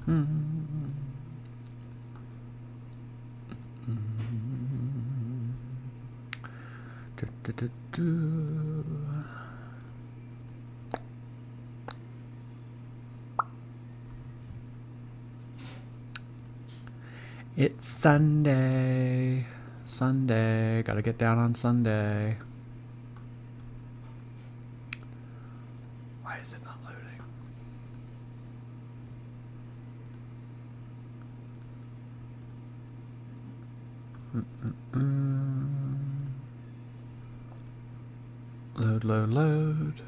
It's Sunday. Sunday. Gotta get down on Sunday. Why is it not loading? Load, load, load.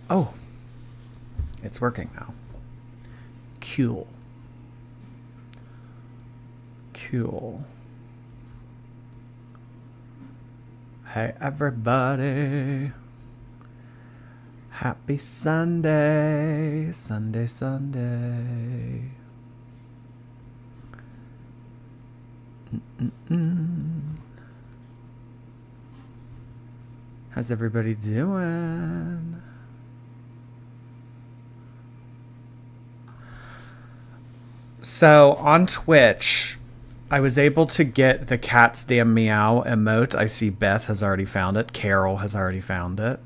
Oh, it's working now. Cool. Cool. Hey everybody. Happy Sunday. Sunday, Sunday. How's everybody doing? So on Twitch, I was able to get the cat's damn meow emote. I see Beth has already found it. Carol has already found it.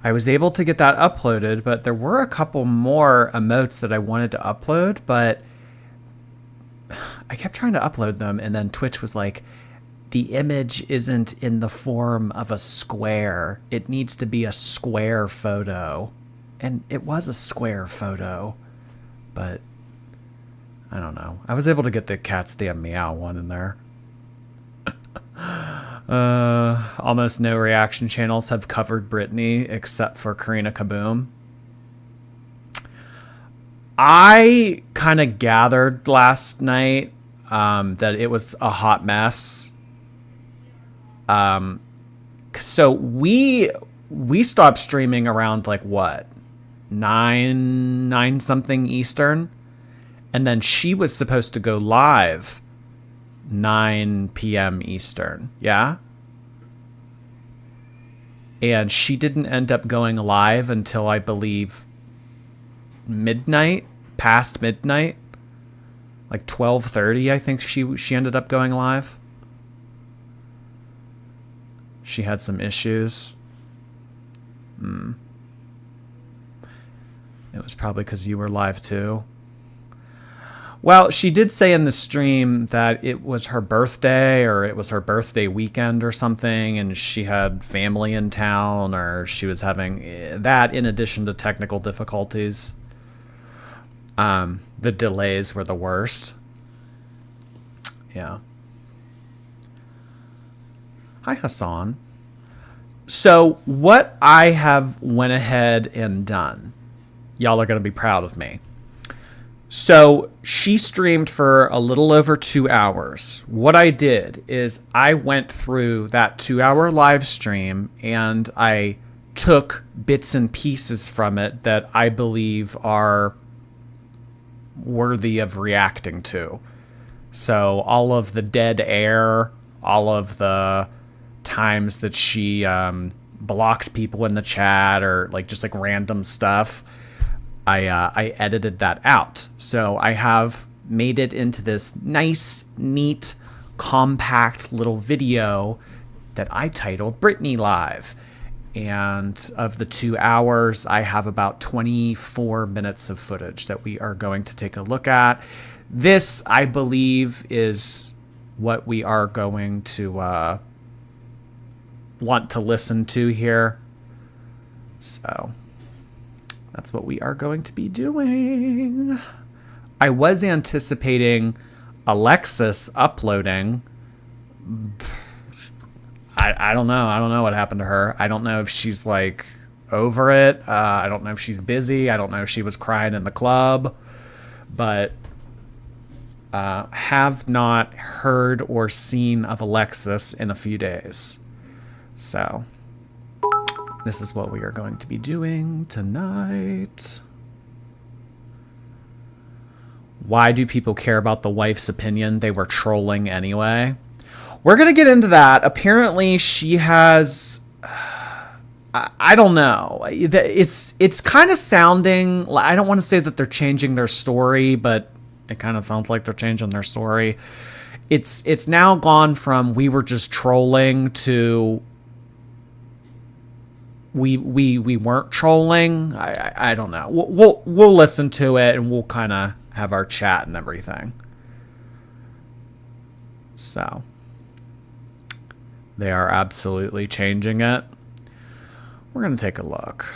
I was able to get that uploaded, but there were a couple more emotes that I wanted to upload, but I kept trying to upload them, and then Twitch was like, the image isn't in the form of a square. It needs to be a square photo. And it was a square photo, but I don't know. I was able to get the cat's damn meow one in there. Almost no reaction channels have covered Brittney except for Karina Kaboom. I kind of gathered last night that it was a hot mess. So we stopped streaming around like what? 9 something Eastern. And then she was supposed to go live 9 p.m. Eastern. Yeah? And she didn't end up going live until I believe midnight, past midnight. Like 12:30, I think she ended up going live. She had some issues. It was probably because you were live too. Well, she did say in the stream that it was her birthday, or it was her birthday weekend or something, and she had family in town, or she was having that in addition to technical difficulties. The delays were the worst. Yeah. Hi, Hassan. So what I have went ahead and done, y'all are going to be proud of me. So she streamed for a little over 2 hours. What I did is I went through that 2-hour live stream and I took bits and pieces from it that I believe are worthy of reacting to. So all of the dead air, all of the times that she blocked people in the chat, or like just like random stuff, I edited that out. So I have made it into this nice, neat, compact little video that I titled Brittney Live. And of the 2 hours, I have about 24 minutes of footage that we are going to take a look at. This, I believe, is what we are going to want to listen to here. So that's what we are going to be doing. I was anticipating Alexis uploading. I don't know. I don't know what happened to her. I don't know if she's like over it. I don't know if she's busy. I don't know if she was crying in the club. But have not heard or seen of Alexis in a few days. So this is what we are going to be doing tonight. Why do people care about the wife's opinion? They were trolling anyway. We're going to get into that. Apparently she has I don't know. It's kind of sounding, I don't want to say that they're changing their story, but it kind of sounds like they're changing their story. It's now gone from we were just trolling to we weren't trolling. I don't know. We'll listen to it and we'll kind of have our chat and everything. So they are absolutely changing it. We're going to take a look.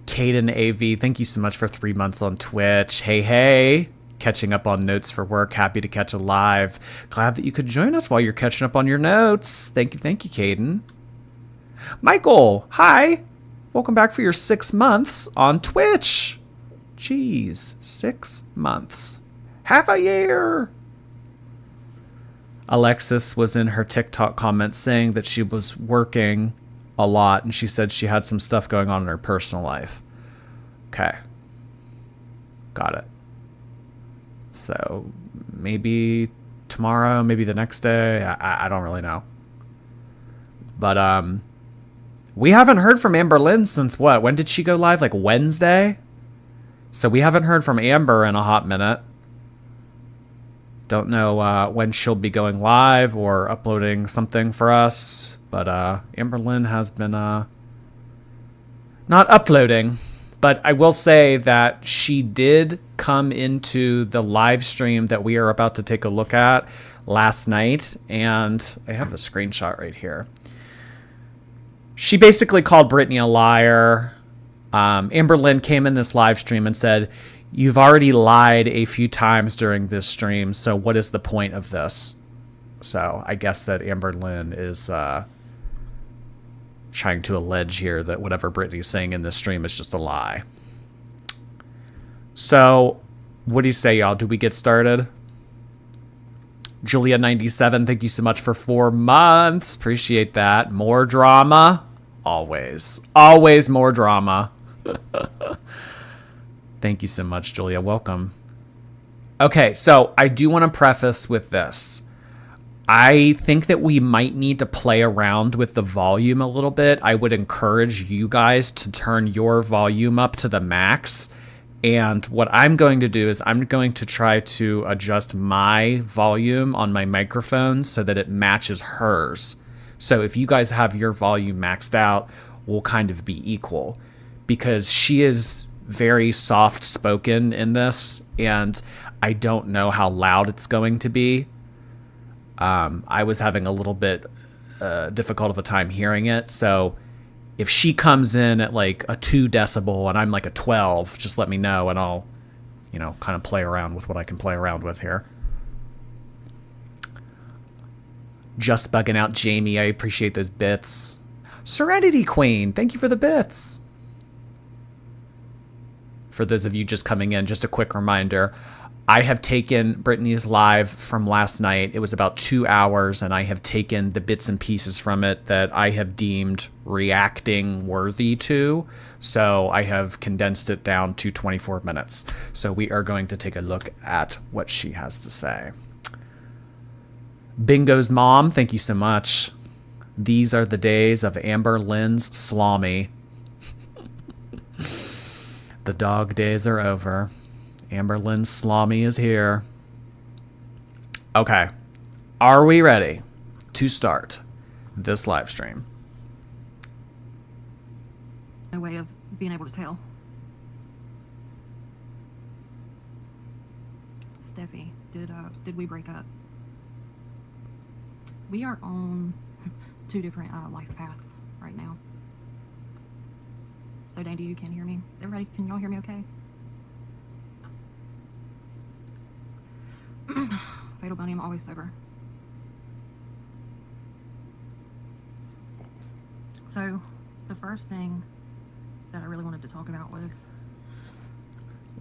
Caden AV, thank you so much for 3 months on Twitch. Hey. Catching up on notes for work. Happy to catch a live. Glad that you could join us while you're catching up on your notes. Thank you, Caden. Michael, hi. Welcome back for your 6 months on Twitch. Jeez, 6 months. Half a year. Alexis was in her TikTok comments saying that she was working a lot, and she said she had some stuff going on in her personal life. Okay. Got it. So maybe tomorrow, maybe the next day. I don't really know. But we haven't heard from Amberlynn since what? When did she go live? Like Wednesday? So we haven't heard from Amber in a hot minute. Don't know when she'll be going live or uploading something for us. But Amberlynn has been not uploading. But I will say that she did come into the live stream that we are about to take a look at last night. And I have the screenshot right here. She basically called Brittney a liar. Amberlynn came in this live stream and said, "You've already lied a few times during this stream, so what is the point of this?" So I guess that Amberlynn is trying to allege here that whatever Brittney's saying in this stream is just a lie. So what do you say, y'all? Do we get started? Julia97, thank you so much for 4 months. Appreciate that. More drama? Always. Always more drama. Thank you so much, Julia. Welcome. Okay, so I do want to preface with this. I think that we might need to play around with the volume a little bit. I would encourage you guys to turn your volume up to the max. And what I'm going to do is I'm going to try to adjust my volume on my microphone so that it matches hers. So if you guys have your volume maxed out, we'll kind of be equal. Because she is very soft-spoken in this, and I don't know how loud it's going to be. I was having a little bit difficult of a time hearing it, so if she comes in at like a 2 decibel and I'm like a 12, just let me know and I'll, kind of play around with what I can play around with here. Just bugging out Jamie, I appreciate those bits. Serenity Queen, thank you for the bits. For those of you just coming in, just a quick reminder, I have taken Brittney's live from last night. It was about 2 hours, and I have taken the bits and pieces from it that I have deemed reacting worthy to. So I have condensed it down to 24 minutes. So we are going to take a look at what she has to say. Bingo's mom, thank you so much. These are the days of Amberlynn's Slommy. The dog days are over. Amberlynn Slommy is here. Okay. Are we ready to start this live stream? No way of being able to tell. Steffi, did we break up? We are on 2 different life paths right now. So, Dandy, you can hear me? Everybody, can y'all hear me okay? Fatal Bunny, I'm always sober. So, the first thing that I really wanted to talk about was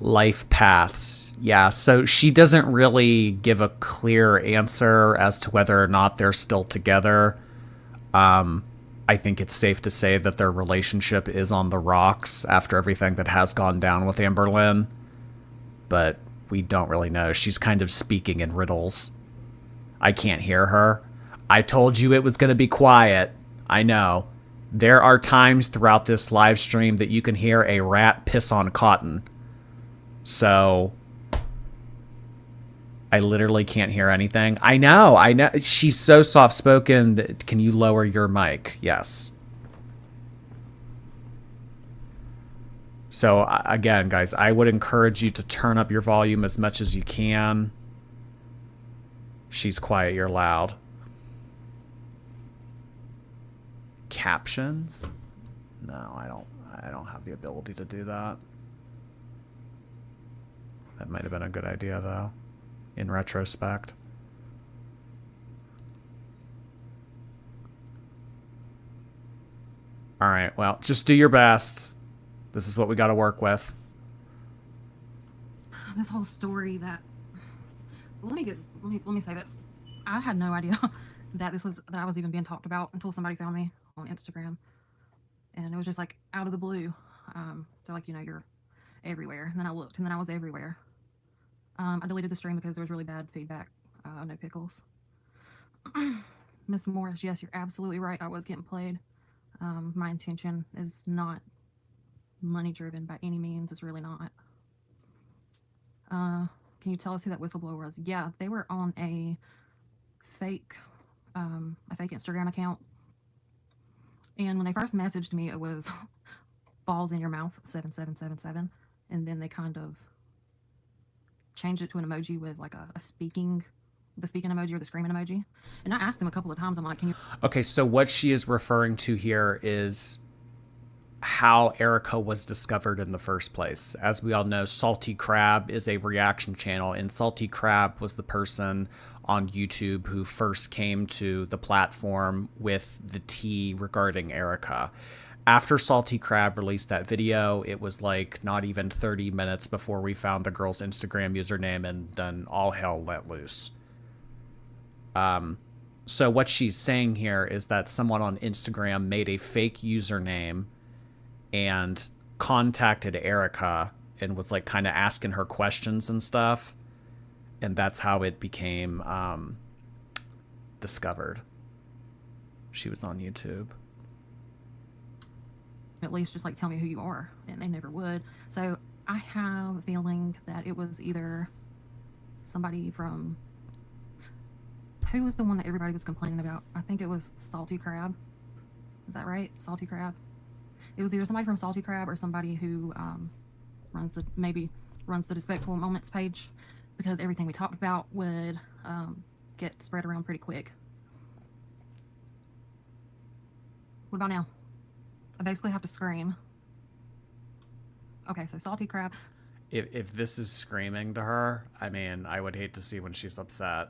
life paths. Yeah, so she doesn't really give a clear answer as to whether or not they're still together. I think it's safe to say that their relationship is on the rocks after everything that has gone down with Amberlynn. But we don't really know. She's kind of speaking in riddles. I can't hear her. I told you it was going to be quiet. I know. There are times throughout this live stream that you can hear a rat piss on cotton. So I literally can't hear anything. I know. She's so soft-spoken. Can you lower your mic? Yes. So again, guys, I would encourage you to turn up your volume as much as you can. She's quiet, you're loud. Captions? No, I don't have the ability to do that. That might have been a good idea though, in retrospect. All right, well, just do your best. This is what we got to work with. This whole story that let me say this. I had no idea that I was even being talked about until somebody found me on Instagram, and it was just like out of the blue. They're like, you're everywhere, and then I looked, and then I was everywhere. I deleted the stream because there was really bad feedback. No pickles. Miss Morris, yes, you're absolutely right. I was getting played. My intention is not money driven by any means. It's really not. Can you tell us who that whistleblower was? Yeah, they were on a fake Instagram account. And when they first messaged me, it was balls in your mouth 7777, and then they kind of changed it to an emoji with like the speaking emoji or the screaming emoji. And I asked them a couple of times, I'm like, can you... Okay, so what she is referring to here is how Erica was discovered in the first place. As we all know, Salty Crab is a reaction channel, and Salty Crab was the person on YouTube who first came to the platform with the tea regarding Erica. After Salty Crab released that video, it was like not even 30 minutes before we found the girl's Instagram username, and then all hell let loose. So what she's saying here is that someone on Instagram made a fake username and contacted Erica and was like kind of asking her questions and stuff. And that's how it became discovered. She was on YouTube. At least just like tell me who you are, and they never would. So I have a feeling that it was either somebody from... Who was the one that everybody was complaining about? I think it was Salty Crab. Is that right? Salty Crab. It was either somebody from Salty Crab or somebody who runs the Despicable Moments page, because everything we talked about would get spread around pretty quick. What about now? I basically have to scream. Okay, so Salty Crab. If this is screaming to her, I mean, I would hate to see when she's upset.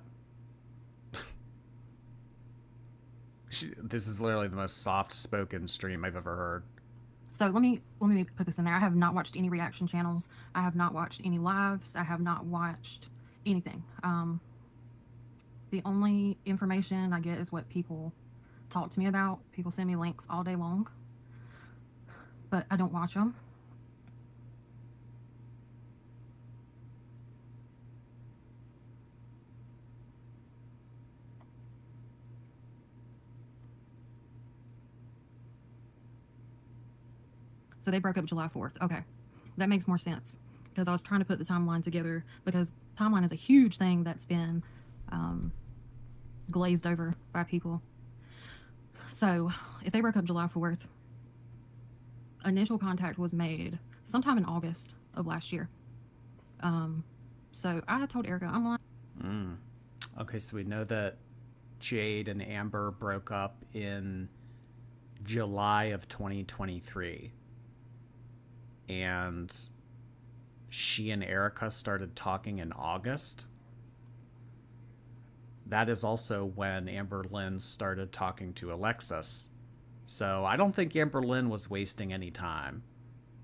This is literally the most soft-spoken stream I've ever heard. So let me put this in there. I have not watched any reaction channels. I have not watched any lives. I have not watched anything. The only information I get is what people talk to me about. People send me links all day long, but I don't watch them. So they broke up July 4th. Okay, that makes more sense, because I was trying to put the timeline together, because timeline is a huge thing that's been glazed over by people. So if they broke up July 4th, initial contact was made sometime in August of last year. So I told Erica, I'm like... Okay, so we know that Jade and Amber broke up in July of 2023. And she and Erica started talking in August. That is also when Amberlynn started talking to Alexis. So I don't think Amberlynn was wasting any time.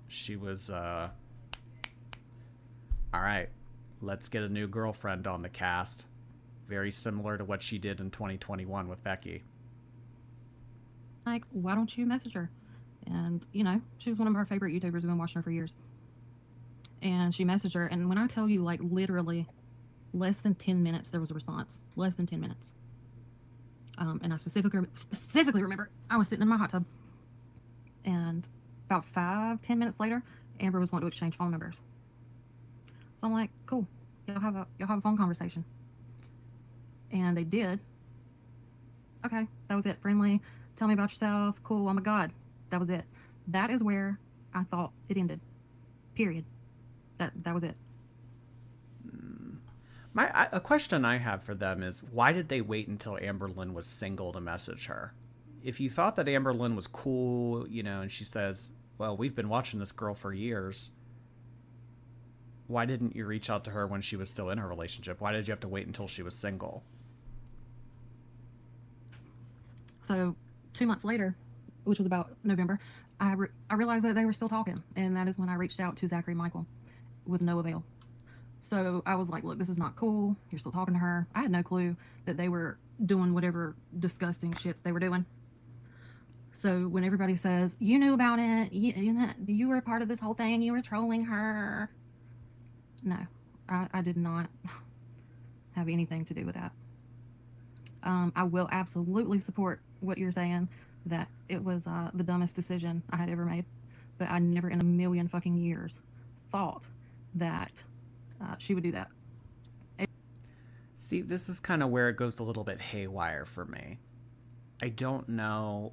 She was, all right, let's get a new girlfriend on the cast. Very similar to what she did in 2021 with Becky. Like, why don't you message her? And, she was one of our favorite YouTubers. We've been watching her for years. And she messaged her. And when I tell you, like, literally less than 10 minutes, there was a response. Less than 10 minutes. And I specifically remember I was sitting in my hot tub And about 5-10 minutes later, Amber was wanting to exchange phone numbers. So I'm like, cool, y'all have a phone conversation. And they did. Okay, that was it. Friendly, tell me about yourself. Cool. Oh my God, that was it. That is where I thought it ended. Period. That was it. A question I have for them is, why did they wait until Amberlynn was single to message her? If you thought that Amberlynn was cool, and she says, well, we've been watching this girl for years, why didn't you reach out to her when she was still in her relationship? Why did you have to wait until she was single? So 2 months later, which was about November, I realized that they were still talking. And that is when I reached out to Zachary and Michael with no avail. So I was like, look, this is not cool. You're still talking to her. I had no clue that they were doing whatever disgusting shit they were doing. So when everybody says, you knew about it, you were a part of this whole thing, you were trolling her. No, I did not have anything to do with that. I will absolutely support what you're saying, that it was the dumbest decision I had ever made. But I never in a million fucking years thought that she would do that. See, this is kind of where it goes a little bit haywire for me. I don't know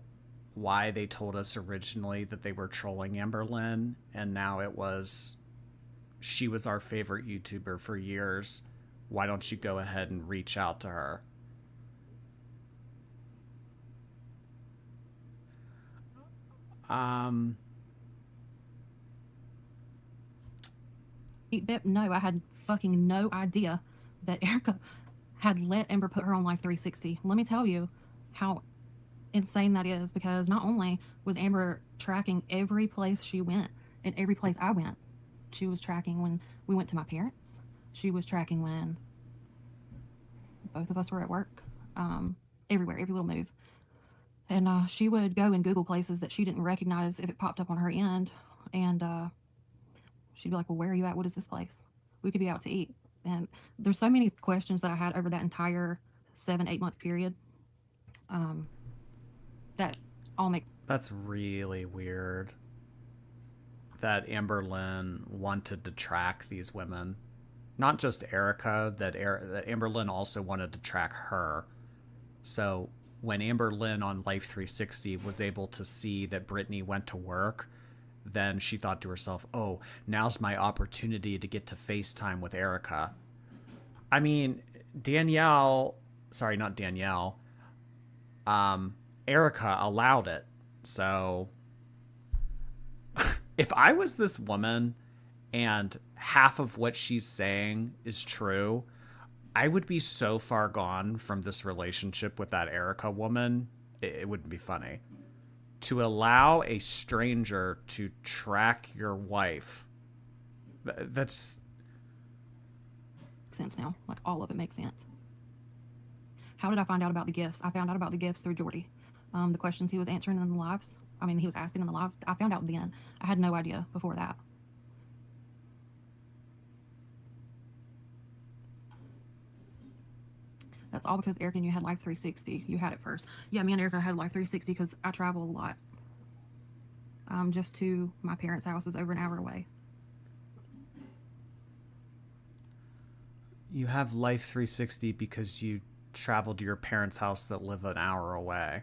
why they told us originally that they were trolling Amberlynn, and now it was, she was our favorite YouTuber for years. Why don't you go ahead and reach out to her? No, I had fucking no idea that Erica had let Amber put her on Life 360. Let me tell you how insane that is, because not only was Amber tracking every place she went and every place I went, she was tracking when we went to my parents. She was tracking when both of us were at work. Everywhere, every little move. And she would go and Google places that she didn't recognize if it popped up on her end. And she'd be like, well, where are you at? What is this place? We could be out to eat. And there's so many questions that I had over that entire 7-8 month period. That all make. That's really weird. That Amberlynn wanted to track these women. Not just Erica, that Amberlynn also wanted to track her. So when Amberlynn on Life 360 was able to see that Brittney went to work, then she thought to herself, oh, now's my opportunity to get to FaceTime with Erica. I mean, Erica allowed it. So if I was this woman and half of what she's saying is true, I would be so far gone from this relationship with that Erica woman, it wouldn't be funny. To allow a stranger to track your wife, that's... sense now. Like, all of it makes sense. How did I find out about the gifts? I found out about the gifts through Jordy. The questions he was answering in the lives. He was asking in the lives. I found out then. I had no idea before that. That's all because Erica and you had Life 360. You had it first. Yeah, me and Erica had Life 360 because I travel a lot. Just to my parents' house is over an hour away. You have Life 360 because you travel to your parents' house that live an hour away.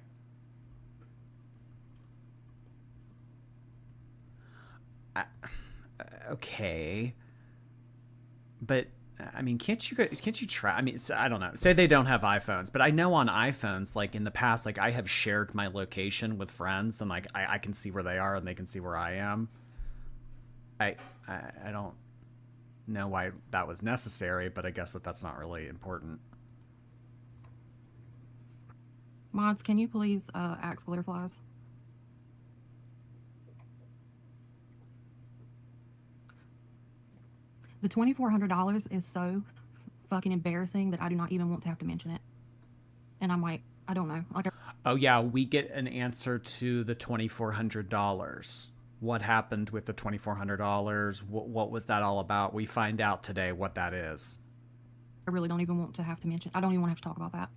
Okay. But can't you try? I don't know. Say they don't have iPhones, but I know on iPhones, like in the past, like I have shared my location with friends, and like I can see where they are and they can see where I am. I don't know why that was necessary, but I guess that's not really important. Mods, can you please axe glitterflies? The $2,400 is so fucking embarrassing that I do not even want to have to mention it. And I'm like, I don't know. Oh yeah, we get an answer to the $2,400. What happened with the $2,400? What was that all about? We find out today what that is. I really don't even want to have to mention. I don't even want to have to talk about that.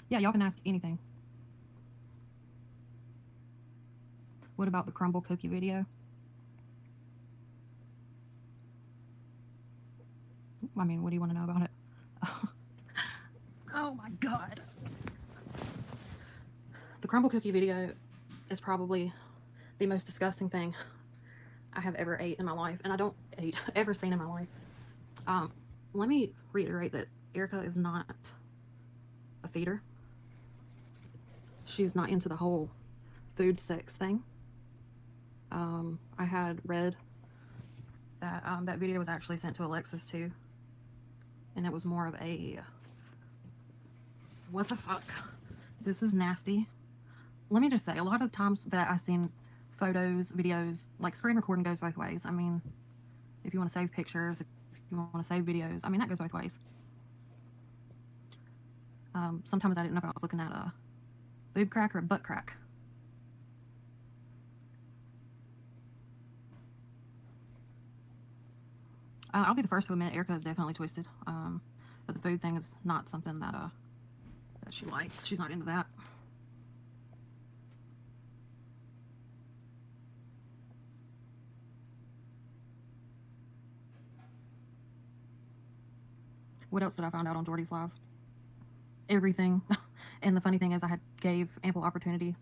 Yeah, y'all can ask anything. What about the crumble cookie video? I mean, what do you want to know about it? Oh my god. The crumble cookie video is probably the most disgusting thing I have ever ate in my life, and I don't ever seen in my life. Let me reiterate that Erica is not a feeder. She's not into the whole food sex thing. I had read that that video was actually sent to Alexis too, and it was more of a what the fuck, this is nasty. Let me just say, a lot of times that I've seen photos, videos, like screen recording goes both ways. I mean, if you want to save pictures, if you want to save videos, I mean, that goes both ways. Sometimes I didn't know if I was looking at a boob crack or a butt crack. I'll be the first to admit Erica is definitely twisted. But the food thing is not something that that she likes. She's not into that. What else did I find out on Jordy's live? Everything. And the funny thing is, I gave ample opportunity.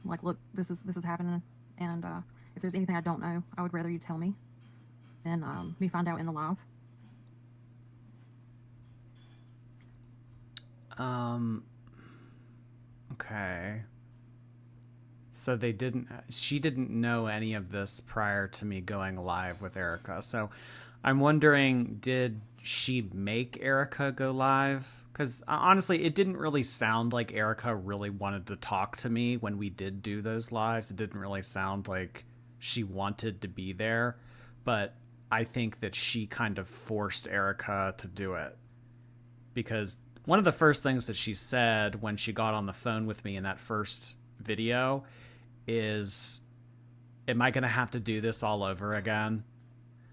Like, look, this is happening, and if there's anything I don't know, I would rather you tell me than me find out in the live. Okay. So she didn't know any of this prior to me going live with Erica. So I'm wondering, did she make Erica go live? Because honestly, it didn't really sound like Erica really wanted to talk to me when we did do those lives. It didn't really sound like she wanted to be there. But I think that she kind of forced Erica to do it. Because one of the first things that she said when she got on the phone with me in that first video is, am I going to have to do this all over again?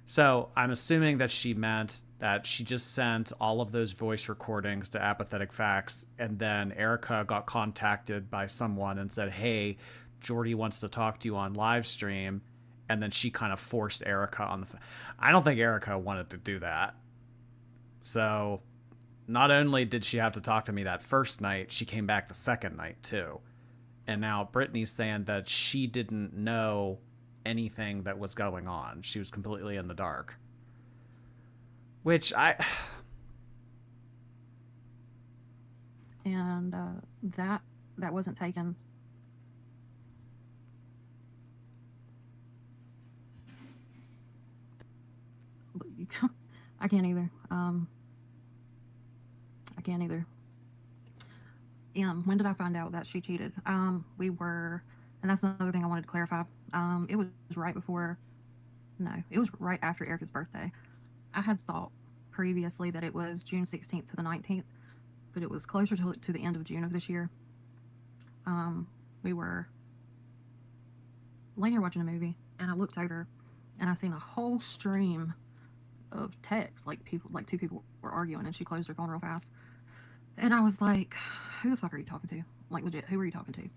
So I'm assuming that she meant that she just sent all of those voice recordings to Apathetic Facts, and then Erica got contacted by someone and said, hey, Jordy wants to talk to you on live stream, and then she kind of forced Erica on the phone. I don't think Erica wanted to do that. So not only did she have to talk to me that first night, she came back the second night too. And now Brittney's saying that she didn't know anything that was going on. She was completely in the dark. Which And that wasn't taken. I can't either. I can't either. When did I find out that she cheated? We were, and that's another thing I wanted to clarify. It was right before, no, it was right after Erica's birthday. I had thought previously that it was June 16th to the 19th, but it was closer to the end of June of this year. We were laying here watching a movie, and I looked over, and I seen a whole stream of texts, like two people were arguing, and she closed her phone real fast. And I was like, who the fuck are you talking to? Like, legit, who are you talking to?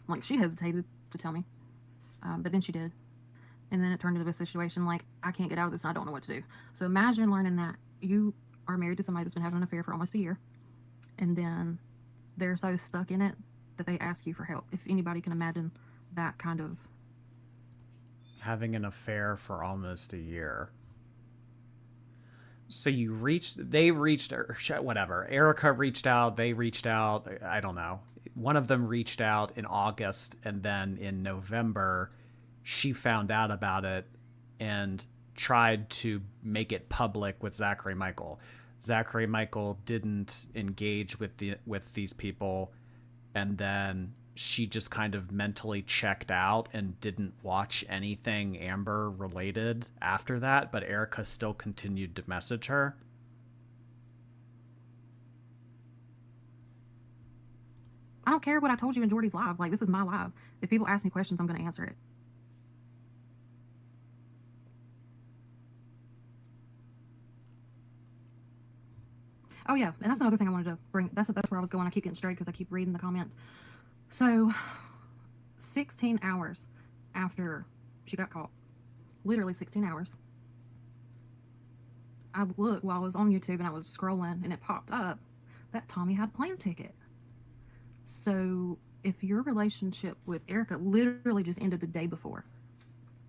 Like, she hesitated to tell me. But then she did. And then it turned into a situation like, I can't get out of this and I don't know what to do. So imagine learning that you are married to somebody that's been having an affair for almost a year. And then they're so stuck in it that they ask you for help. If anybody can imagine that kind of... having an affair for almost a year. So they reached, or whatever. Erica reached out, they reached out, I don't know. One of them reached out in August, and then in November, she found out about it and tried to make it public with Zachary Michael. Zachary Michael didn't engage with these people, and then she just kind of mentally checked out and didn't watch anything Amber related after that, but Erica still continued to message her. I don't care what I told you in Jordy's live. Like, this is my live. If people ask me questions, I'm going to answer it. Oh, yeah. And that's another thing I wanted to bring. That's where I was going. I keep getting straight because I keep reading the comments. So, 16 hours after she got caught. Literally 16 hours. I looked while I was on YouTube and I was scrolling and it popped up that Tommy had a plane ticket. So if your relationship with Erica literally just ended the day before,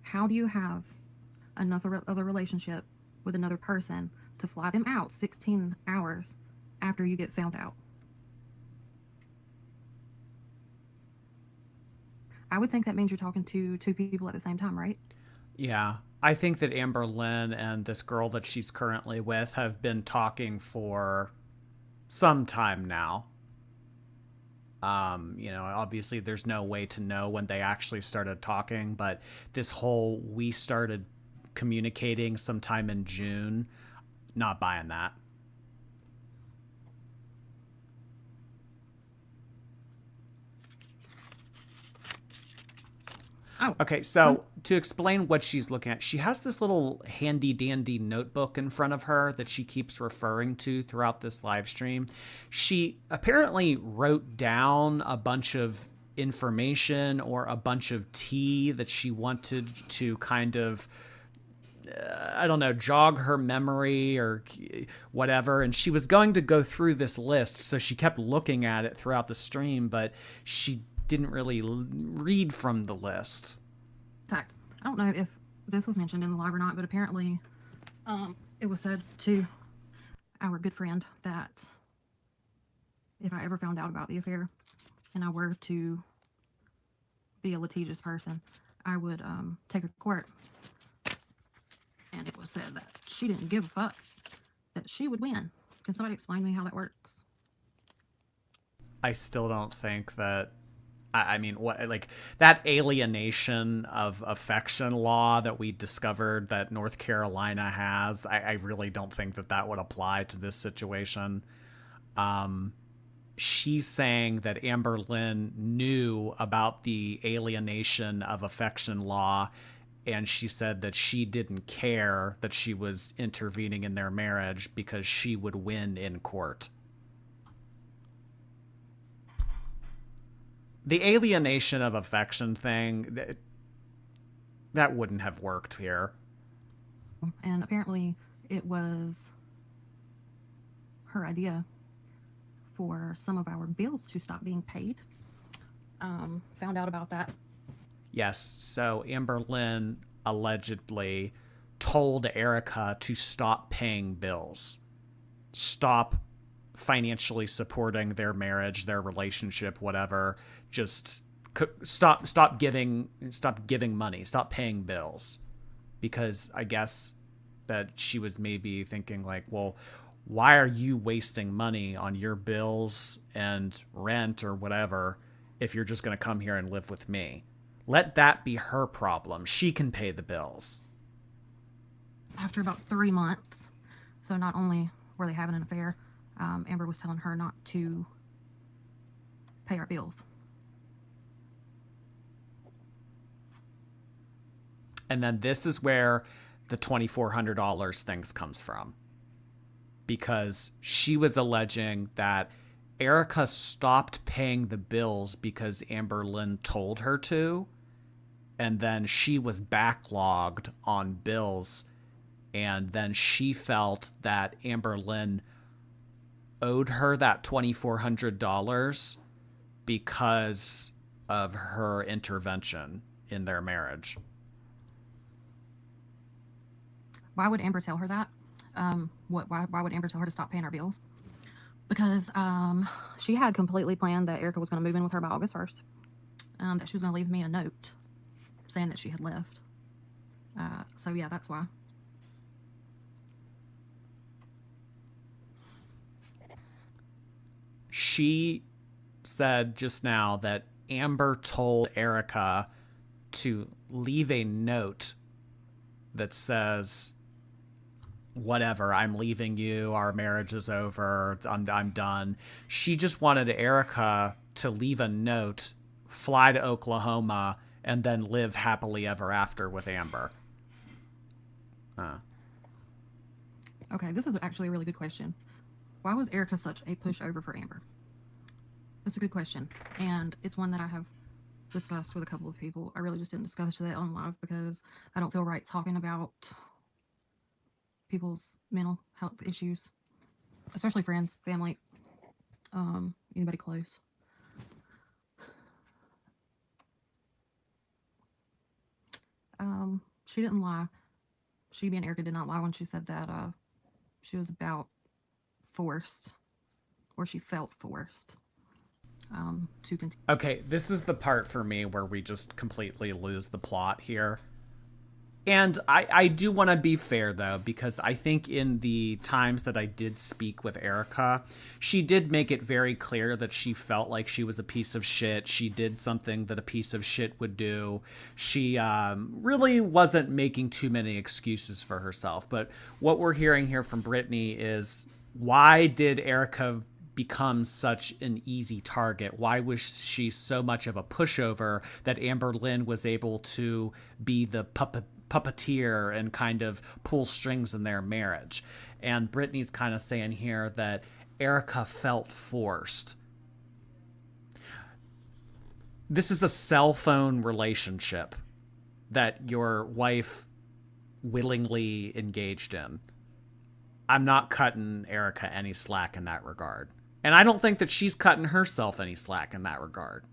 how do you have enough of a relationship with another person to fly them out 16 hours after you get found out? I would think that means you're talking to two people at the same time, right? Yeah. I think that Amberlynn and this girl that she's currently with have been talking for some time now. Obviously there's no way to know when they actually started talking, but this whole we started communicating sometime in June, not buying that. Oh, Okay, so to explain what she's looking at, she has this little handy dandy notebook in front of her that she keeps referring to throughout this live stream. She apparently wrote down a bunch of information or a bunch of tea that she wanted to kind of I don't know, jog her memory or whatever. And she was going to go through this list, so she kept looking at it throughout the stream, but she didn't really read from the list. in fact, I don't know if this was mentioned in the live or not, but apparently it was said to our good friend that if I ever found out about the affair and I were to be a litigious person, I would take her to court. And it was said that she didn't give a fuck, that she would win. Can somebody explain to me how that works? I still don't think that. I mean, what, like, that alienation of affection law that we discovered that North Carolina has, I really don't think that that would apply to this situation. She's saying that Amberlynn knew about the alienation of affection law, and she said that she didn't care that she was intervening in their marriage because she would win in court. The alienation of affection thing, that wouldn't have worked here. And apparently it was her idea for some of our bills to stop being paid. Found out about that. Yes, so Amberlynn allegedly told Erica to stop paying bills. Stop financially supporting their marriage, their relationship, whatever. Just stop giving money, stop paying bills. Because I guess that she was maybe thinking like, well, why are you wasting money on your bills and rent or whatever if you're just going to come here and live with me? Let that be her problem. She can pay the bills. After about 3 months, so not only were they having an affair, Amber was telling her not to pay our bills. And then this is where the $2,400 things comes from. Because she was alleging that Erica stopped paying the bills because Amberlynn told her to. And then she was backlogged on bills. And then she felt that Amberlynn owed her that $2,400 because of her intervention in their marriage. Why would Amber tell her that? Why would Amber tell her to stop paying our bills? Because she had completely planned that Erica was going to move in with her by August 1st. That she was going to leave me a note saying that she had left. So yeah, that's why. She said just now that Amber told Erica to leave a note that says, whatever, I'm leaving you, our marriage is over, I'm done. She just wanted Erica to leave a note, fly to Oklahoma, and then live happily ever after with Amber. Okay, this is actually a really good question. Why was Erica such a pushover for Amber? That's a good question, and it's one that I have discussed with a couple of people. I really just didn't discuss that on live because I don't feel right talking about people's mental health issues, especially friends, family, anybody close. She didn't lie. She, being Erica, did not lie when she said that she was about forced, or she felt forced to continue. Okay, this is the part for me where we just completely lose the plot here. And I do want to be fair, though, because I think in the times that I did speak with Erica, she did make it very clear that she felt like she was a piece of shit. She did something that a piece of shit would do. She really wasn't making too many excuses for herself. But what we're hearing here from Brittney is, why did Erica become such an easy target? Why was she so much of a pushover that Amberlynn was able to be the puppeteer and kind of pull strings in their marriage? And Brittney's kind of saying here that Erica felt forced. This is a cell phone relationship that your wife willingly engaged in. I'm not cutting Erica any slack in that regard. And I don't think that she's cutting herself any slack in that regard.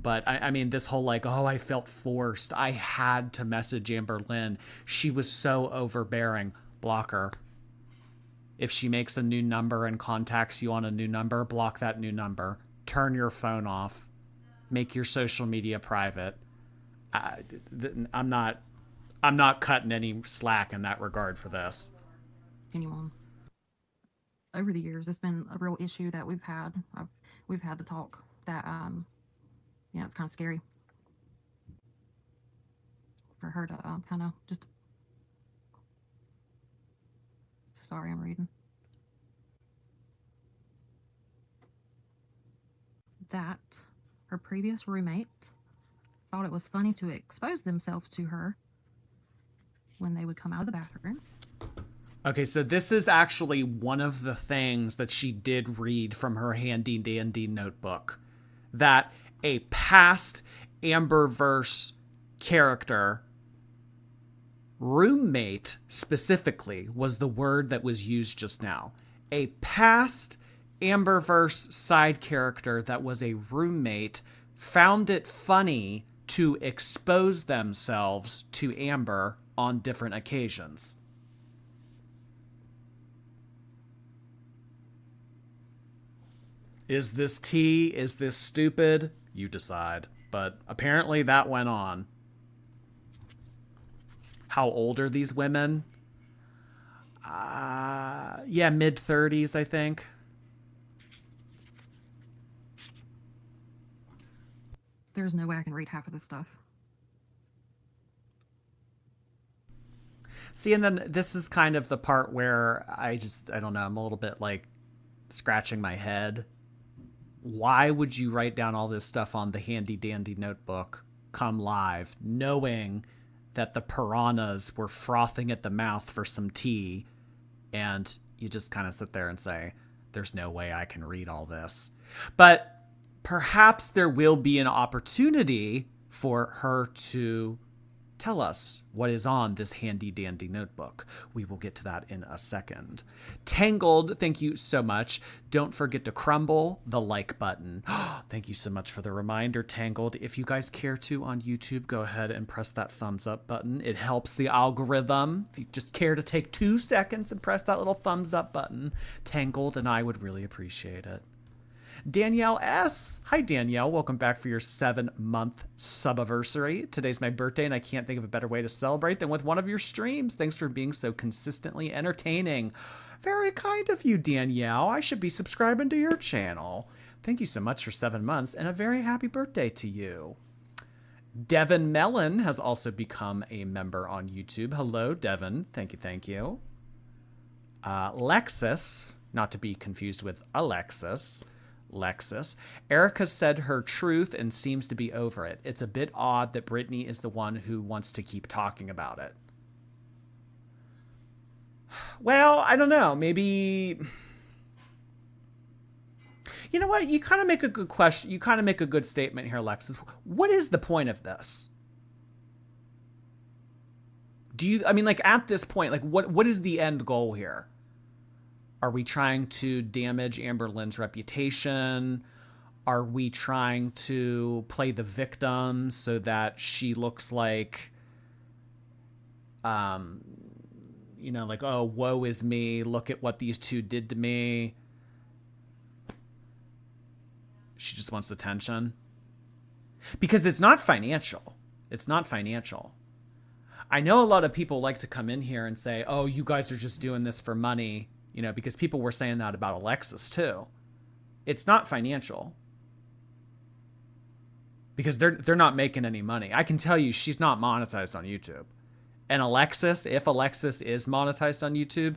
But I mean, this whole like, oh, I felt forced. I had to message Amberlynn. She was so overbearing. Block her. If she makes a new number and contacts you on a new number, block that new number. Turn your phone off. Make your social media private. I'm not cutting any slack in that regard for this. Anyone. Over the years, it's been a real issue that we've had. We've had the talk that it's kind of scary for her to kind of just. Sorry, I'm reading. That her previous roommate thought it was funny to expose themselves to her when they would come out of the bathroom. Okay, so this is actually one of the things that she did read from her handy dandy notebook. That a past Amberverse character, roommate specifically, was the word that was used just now. A past Amberverse side character that was a roommate found it funny to expose themselves to Amber on different occasions. Is this tea? Is this stupid? You decide. But apparently that went on. How old are these women? Yeah, mid-30s, I think. There's no way I can read half of this stuff. See, and then this is kind of the part where I don't know, I'm a little bit like scratching my head. Why would you write down all this stuff on the handy dandy notebook come live, knowing that the piranhas were frothing at the mouth for some tea, and you just kind of sit there and say, there's no way I can read all this. But perhaps there will be an opportunity for her to tell us what is on this handy dandy notebook. We will get to that in a second. Tangled, thank you so much. Don't forget to crumble the like button. Thank you so much for the reminder, Tangled. If you guys care to on YouTube, go ahead and press that thumbs up button. It helps the algorithm. If you just care to take 2 seconds and press that little thumbs up button, Tangled and I would really appreciate it. Danielle S. Hi, Danielle. Welcome back for your 7-month subiversary. Today's my birthday, and I can't think of a better way to celebrate than with one of your streams. Thanks for being so consistently entertaining. Very kind of you, Danielle. I should be subscribing to your channel. Thank you so much for 7 months, and a very happy birthday to you. Devin Mellon has also become a member on YouTube. Hello, Devin. Thank you, thank you. Lexus, not to be confused with Alexis. Lexus. Erica said her truth and seems to be over it. It's a bit odd that Brittney is the one who wants to keep talking about it. Well, I don't know. Maybe... You know what? You kind of make a good question. You kind of make a good statement here, Alexis. What is the point of this? I mean, like, at this point, like, what is the end goal here? Are we trying to damage Amberlynn's reputation? Are we trying to play the victim so that she looks like, like, oh, woe is me. Look at what these two did to me. She just wants attention. Because it's not financial. It's not financial. I know a lot of people like to come in here and say, oh, you guys are just doing this for money, because people were saying that about Alexis too. It's not financial. Because they're not making any money. I can tell you she's not monetized on YouTube. And if Alexis is monetized on YouTube,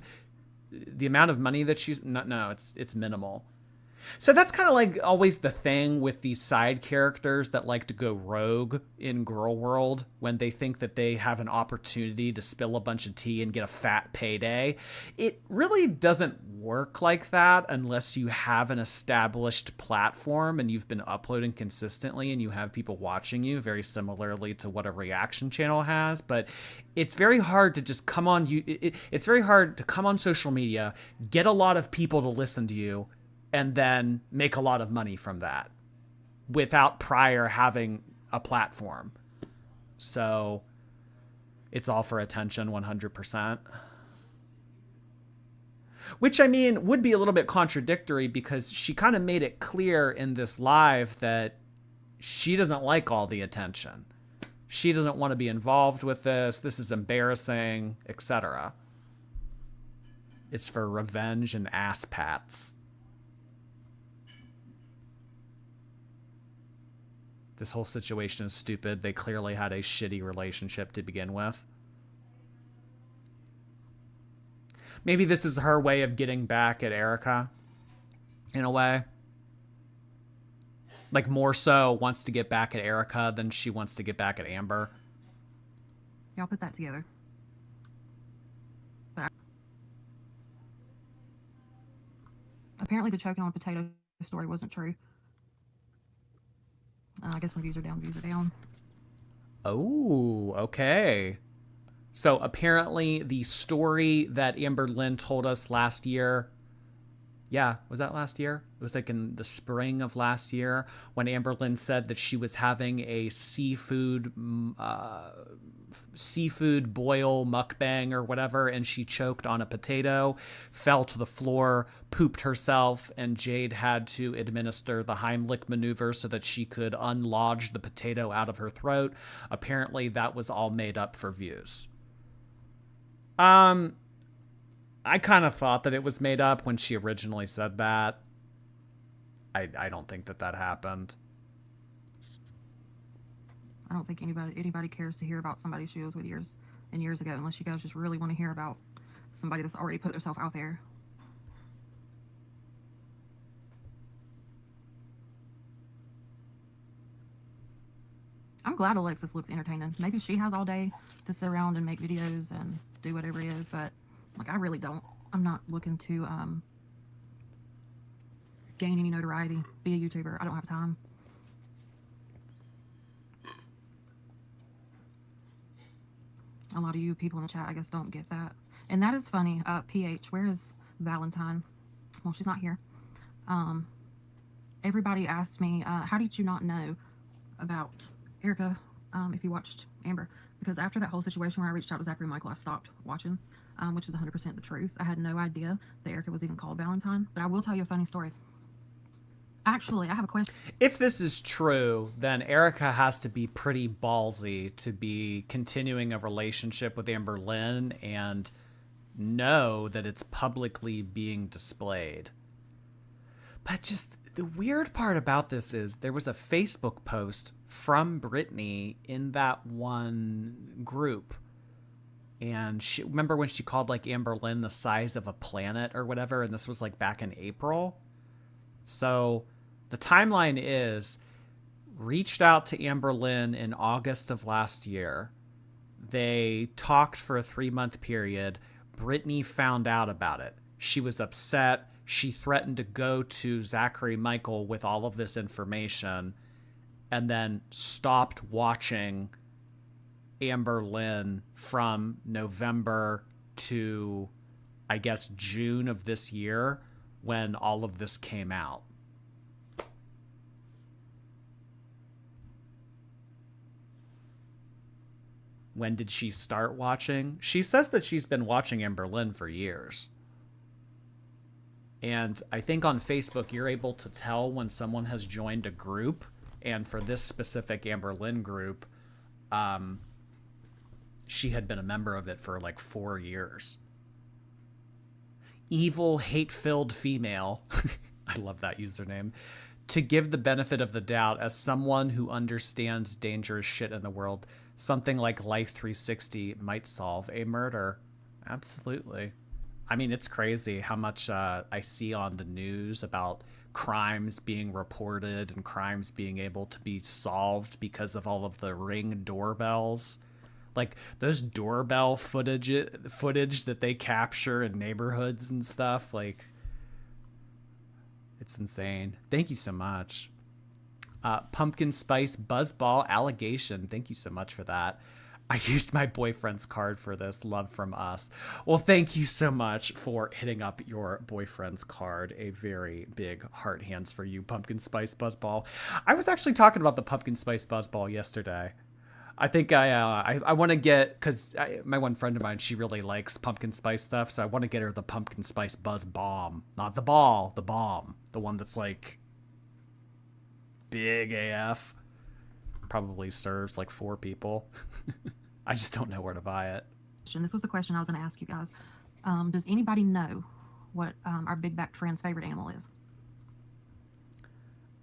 the amount of money that it's minimal. So that's kind of like always the thing with these side characters that like to go rogue in girl world when they think that they have an opportunity to spill a bunch of tea and get a fat payday. It really doesn't work like that unless you have an established platform and you've been uploading consistently and you have people watching you, very similarly to what a reaction channel has. But it's very hard to just come on it's very hard to come on social media, get a lot of people to listen to you, and then make a lot of money from that without prior having a platform. So it's all for attention 100%. Which, I mean, would be a little bit contradictory because she kind of made it clear in this live that she doesn't like all the attention. She doesn't want to be involved with this. This is embarrassing, etc. It's for revenge and ass pats. This whole situation is stupid. They clearly had a shitty relationship to begin with. Maybe this is her way of getting back at Erica, in a way. Like, more so wants to get back at Erica than she wants to get back at Amber. Y'all put that together. But apparently the choking on the potato story wasn't true. I guess when views are down, views are down. Oh, okay. So apparently the story that Amberlynn told us last year, was that last year? It was like in the spring of last year when Amberlynn said that she was having a seafood boil mukbang or whatever, and she choked on a potato, fell to the floor, pooped herself, and Jade had to administer the Heimlich maneuver so that she could unlodge the potato out of her throat. Apparently that was all made up for views. I kind of thought that it was made up when she originally said that. I don't think that happened. I don't think anybody cares to hear about somebody she was with years and years ago, unless you guys just really want to hear about somebody that's already put themselves out there. I'm glad Alexis looks entertaining. Maybe she has all day to sit around and make videos and do whatever it is, but like, I really don't. I'm not looking to gain any notoriety, be a YouTuber. I don't have time. A lot of you people in the chat, I guess, don't get that. And that is funny. PH, where is Valentine? Well, she's not here. Everybody asked me, how did you not know about Erica if you watched Amber? Because after that whole situation where I reached out to Zachary and Michael, I stopped watching, which is 100% the truth. I had no idea that Erica was even called Valentine. But I will tell you a funny story. Actually, I have a question. If this is true, then Erica has to be pretty ballsy to be continuing a relationship with Amberlynn and know that it's publicly being displayed. But just the weird part about this is there was a Facebook post from Brittney in that one group. And remember when she called like Amberlynn the size of a planet or whatever? And this was like back in April. So the timeline is reached out to Amberlynn in August of last year. They talked for a 3-month period. Brittney found out about it. She was upset. she threatened to go to Zachary Michael with all of this information and then stopped watching Amberlynn from November to, I guess, June of this year when all of this came out. When did she start watching? She says that she's been watching Amberlynn for years. And I think on Facebook, you're able to tell when someone has joined a group. And for this specific Amberlynn group, she had been a member of it for like 4 years. Evil, hate-filled female. I love that username. To give the benefit of the doubt, as someone who understands dangerous shit in the world, something like Life 360 might solve a murder. Absolutely. I mean, it's crazy how much I see on the news about crimes being reported and crimes being able to be solved because of all of the Ring doorbells. Like those doorbell footage that they capture in neighborhoods and stuff. Like, it's insane. Thank you so much. Pumpkin Spice Buzzball Allegation. Thank you so much for that. I used my boyfriend's card for this. Love from us. Well, thank you so much for hitting up your boyfriend's card. A very big heart hands for you, Pumpkin Spice Buzzball. I was actually talking about the Pumpkin Spice Buzzball yesterday. I think I want to get, because my one friend of mine, she really likes pumpkin spice stuff, so I want to get her the Pumpkin Spice Buzz Bomb. Not the ball, the bomb. The one that's like big AF. Probably serves like 4 people. I just don't know where to buy it. This was the question I was going to ask you guys. Does anybody know what our big-backed friend's favorite animal is?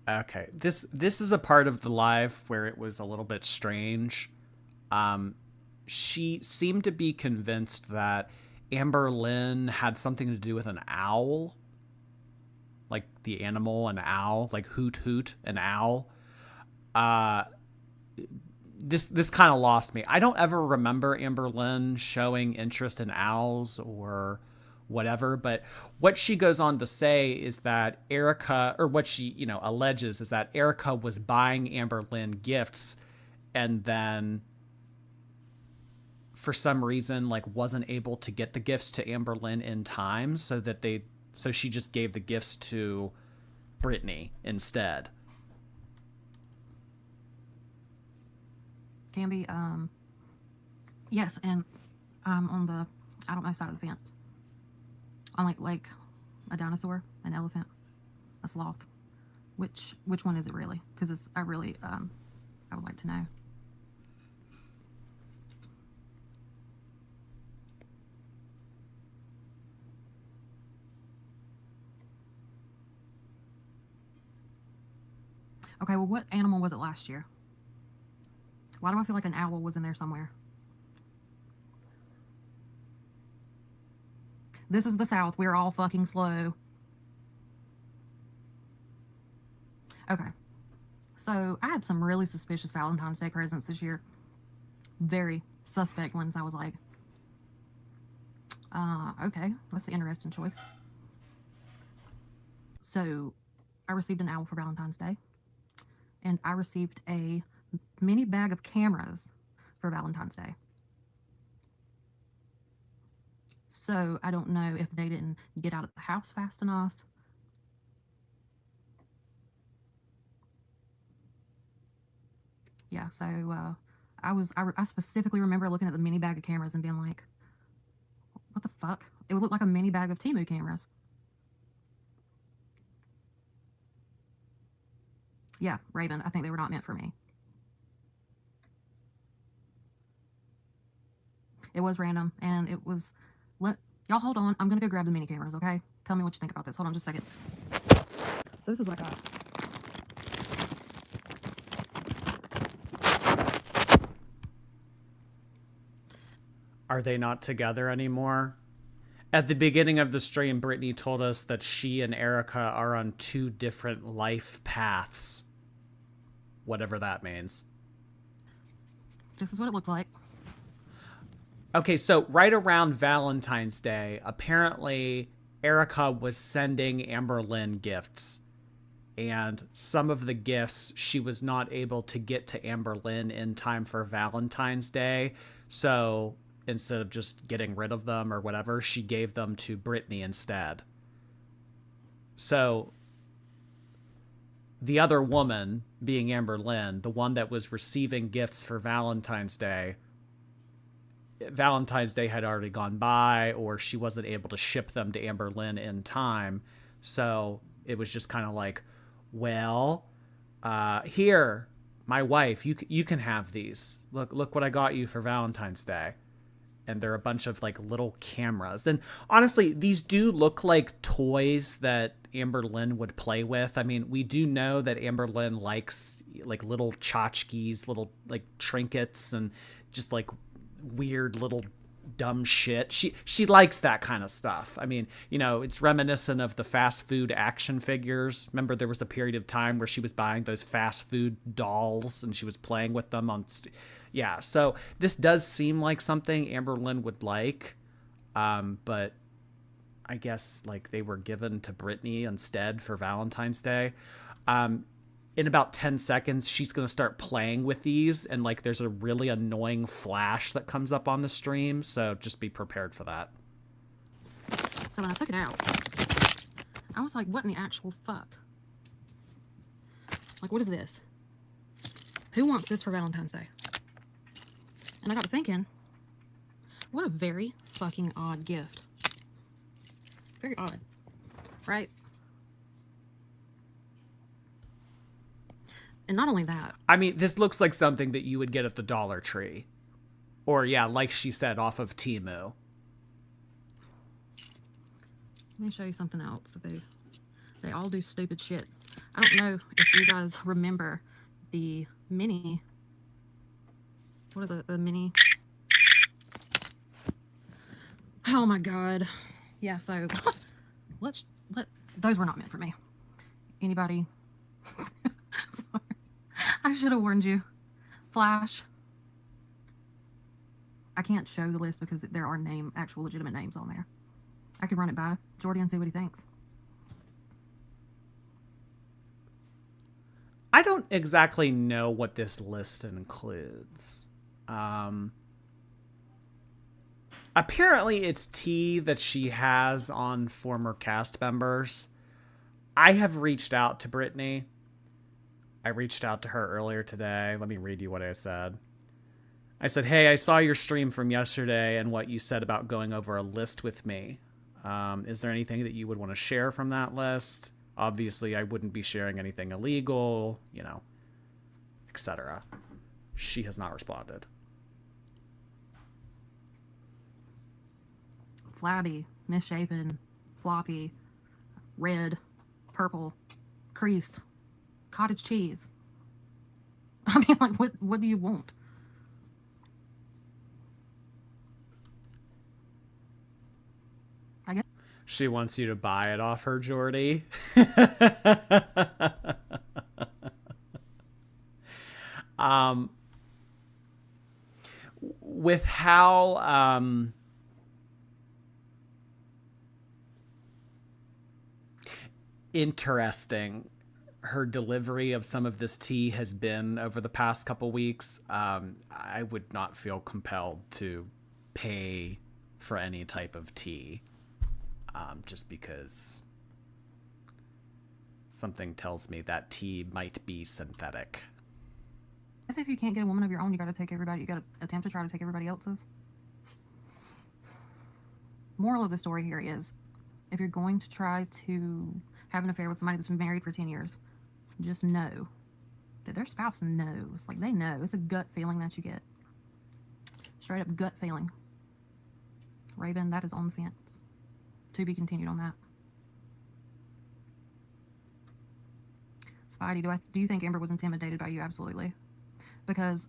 Okay, this is a part of the live where it was a little bit strange. She seemed to be convinced that Amberlynn had something to do with an owl. Like the animal, an owl, like hoot hoot, an owl. This kind of lost me. I don't ever remember Amberlynn showing interest in owls or whatever, but what she goes on to say is that Erica, or what she, alleges is that Erica was buying Amberlynn gifts and then for some reason like wasn't able to get the gifts to Amberlynn in time, so she just gave the gifts to Brittney instead. Can be, yes, and on the, I don't know, side of the fence. On like a dinosaur, an elephant, a sloth. Which one is it really? Because I really, I would like to know. Okay, well, what animal was it last year? Why do I feel like an owl was in there somewhere? This is the South. We're all fucking slow. Okay. So, I had some really suspicious Valentine's Day presents this year. Very suspect ones. I was like, okay, that's an interesting choice. So, I received an owl for Valentine's Day. And I received a mini bag of cameras for Valentine's Day. So I don't know if they didn't get out of the house fast enough. Yeah, so I specifically remember looking at the mini bag of cameras and being like, what the fuck? It would look like a mini bag of Temu cameras. Yeah, Raven, I think they were not meant for me. It was random, and it was... Y'all hold on. I'm going to go grab the mini cameras, okay? Tell me what you think about this. Hold on just a second. So this is what I got. Are they not together anymore? At the beginning of the stream, Brittney told us that she and Erica are on 2 different life paths. Whatever that means. This is what it looked like. Okay, so right around Valentine's Day, apparently Erica was sending Amberlynn gifts, and some of the gifts she was not able to get to Amberlynn in time for Valentine's Day. So instead of just getting rid of them or whatever, she gave them to Brittney instead. So the other woman, being Amberlynn, the one that was receiving gifts for Valentine's Day had already gone by, or she wasn't able to ship them to Amberlynn in time. So it was just kind of like, well, here, my wife, you can have these. Look what I got you for Valentine's Day. And they're a bunch of like little cameras. And honestly, these do look like toys that Amberlynn would play with. I mean, we do know that Amberlynn likes like little tchotchkes, little like trinkets, and just like weird little dumb shit. She likes that kind of stuff. I mean, you know, it's reminiscent of the fast food action figures. Remember, there was a period of time where she was buying those fast food dolls and she was playing with them on yeah, so this does seem like something Amberlynn would like, but I guess like they were given to Brittney instead for Valentine's Day. In about 10 seconds, she's going to start playing with these, and like there's a really annoying flash that comes up on the stream, so just be prepared for that. So when I took it out, I was like, what in the actual fuck? Like, what is this? Who wants this for Valentine's Day? And I got to thinking, what a very fucking odd gift. Very odd, right? And not only that. I mean, this looks like something that you would get at the Dollar Tree. Or, yeah, like she said, off of Temu. Let me show you something else that they all do stupid shit. I don't know if you guys remember the mini. What is it? The mini. Oh my god. Yeah, so let those were not meant for me. Anybody? Sorry. I should have warned you. Flash. I can't show the list because there are actual legitimate names on there. I could run it by Jordy and see what he thinks. I don't exactly know what this list includes. Apparently it's tea that she has on former cast members. I have reached out to Brittney. I reached out to her earlier today. Let me read you what I said. I said, hey, I saw your stream from yesterday and what you said about going over a list with me. Is there anything that you would want to share from that list? Obviously, I wouldn't be sharing anything illegal, you know, etc. She has not responded. Flabby, misshapen, floppy, red, purple, creased, cottage cheese. I mean, like, what do you want? I guess she wants you to buy it off her, Jordy. With how interesting her delivery of some of this tea has been over the past couple weeks, I would not feel compelled to pay for any type of tea, just because something tells me that tea might be synthetic. I guess if you can't get a woman of your own, you got to take everybody. You got to attempt to try to take everybody else's. Moral of the story here is, if you're going to try to have an affair with somebody that's been married for 10 years, just know that their spouse knows. Like, they know. It's a gut feeling that you get. Straight up gut feeling. Raven, that is on the fence. To be continued on that. Spidey, do you think Amber was intimidated by you? Absolutely. Because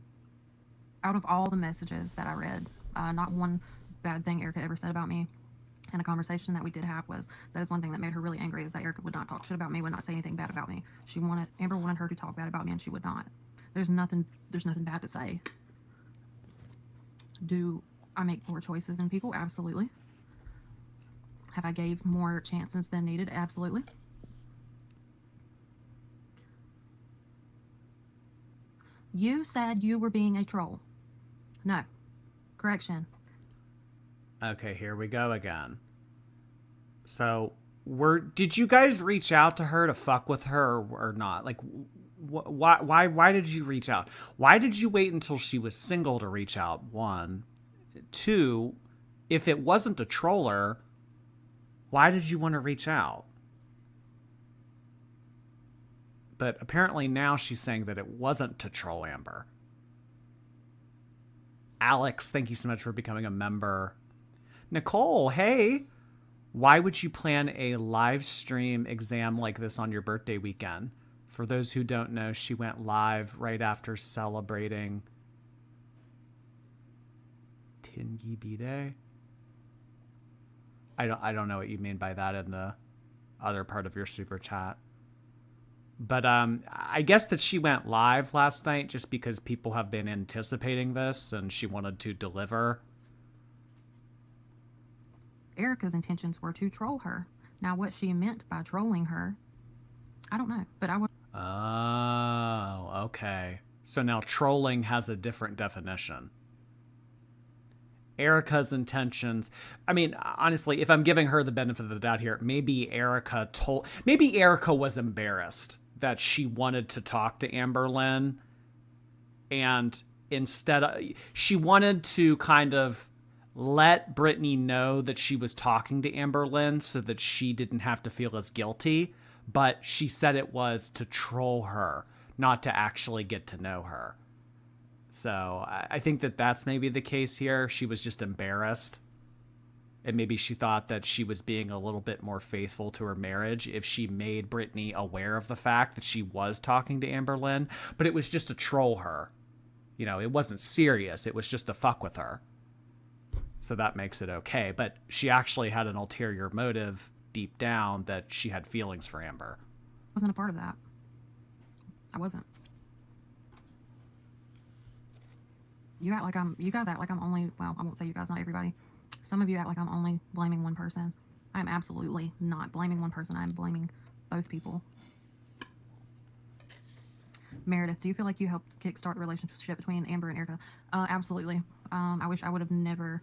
out of all the messages that I read, not one bad thing Erica ever said about me. And a conversation that we did have was, that is one thing that made her really angry, is that Erica would not talk shit about me, would not say anything bad about me. Amber wanted her to talk bad about me, and she would not. There's nothing bad to say. Do I make poor choices in people? Absolutely. Have I gave more chances than needed? Absolutely. You said you were being a troll. No. Correction. Okay, here we go again. So, did you guys reach out to her to fuck with her or not? Like, why did you reach out? Why did you wait until she was single to reach out? One, two, if it wasn't a troller, why did you want to reach out? But apparently now she's saying that it wasn't to troll Amber. Alex, thank you so much for becoming a member. Nicole, hey. Why would you plan a live stream exam like this on your birthday weekend? For those who don't know, she went live right after celebrating Tingy B-Day. I don't know what you mean by that in the other part of your super chat. But I guess that she went live last night just because people have been anticipating this and she wanted to deliver. Erica's intentions were to troll her. Now, what she meant by trolling her, I don't know, but I was. Oh, okay. So now trolling has a different definition. Erica's intentions. I mean, honestly, if I'm giving her the benefit of the doubt here, maybe Erica was embarrassed that she wanted to talk to Amberlynn, and she wanted to kind of let Brittney know that she was talking to Amberlynn so that she didn't have to feel as guilty, but she said it was to troll her, not to actually get to know her. So I think that that's maybe the case here. She was just embarrassed. And maybe she thought that she was being a little bit more faithful to her marriage if she made Brittney aware of the fact that she was talking to Amberlynn. But it was just to troll her. You know, it wasn't serious. It was just to fuck with her. So that makes it okay. But she actually had an ulterior motive deep down that she had feelings for Amber. Wasn't a part of that. I wasn't. You guys act like I'm only, well, I won't say you guys, not everybody. Some of you act like I'm only blaming one person. I am absolutely not blaming one person. I am blaming both people. Meredith, do you feel like you helped kickstart the relationship between Amber and Erica? Absolutely. I wish I would have never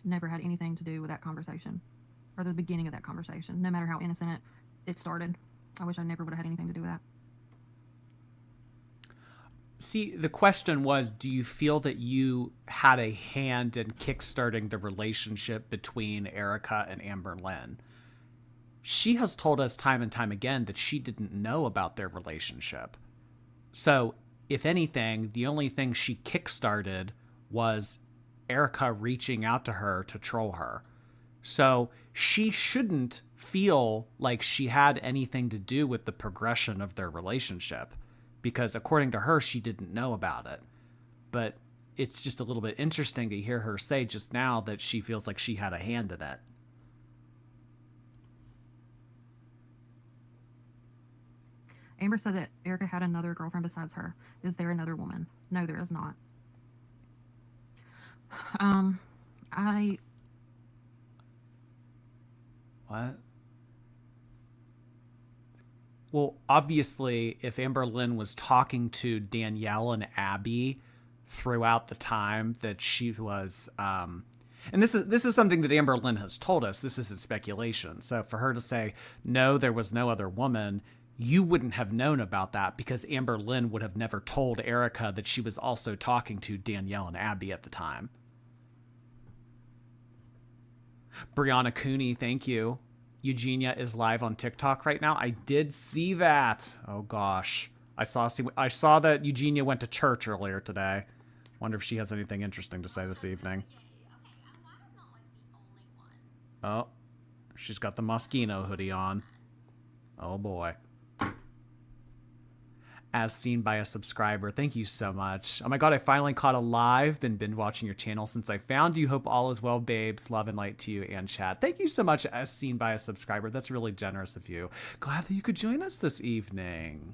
had anything to do with that conversation, or the beginning of that conversation, no matter how innocent it started. I wish I never would have had anything to do with that. See, the question was, do you feel that you had a hand in kickstarting the relationship between Erica and Amberlynn? She has told us time and time again that she didn't know about their relationship. So, if anything, the only thing she kickstarted was Erica reaching out to her to troll her. So, she shouldn't feel like she had anything to do with the progression of their relationship, because according to her, she didn't know about it. But it's just a little bit interesting to hear her say just now that she feels like she had a hand in it. Amber said that Erica had another girlfriend besides her. Is there another woman? No, there is not. What? Well, obviously, if Amberlynn was talking to Danielle and Abby throughout the time that she was, and this is something that Amberlynn has told us. This isn't speculation. So for her to say no, there was no other woman, you wouldn't have known about that because Amberlynn would have never told Erica that she was also talking to Danielle and Abby at the time. Brianna Cooney, thank you. Eugenia is live on TikTok right now. I did see that. Oh gosh. I saw that Eugenia went to church earlier today. Wonder if she has anything interesting to say this evening. Oh, she's got the Moschino hoodie on. Oh boy. As seen by a subscriber. Thank you so much. Oh my god, I finally caught a live. Been watching your channel since I found you. Hope all is well, babes. Love and light to you and chat. Thank you so much, as seen by a subscriber. That's really generous of you. Glad that you could join us this evening.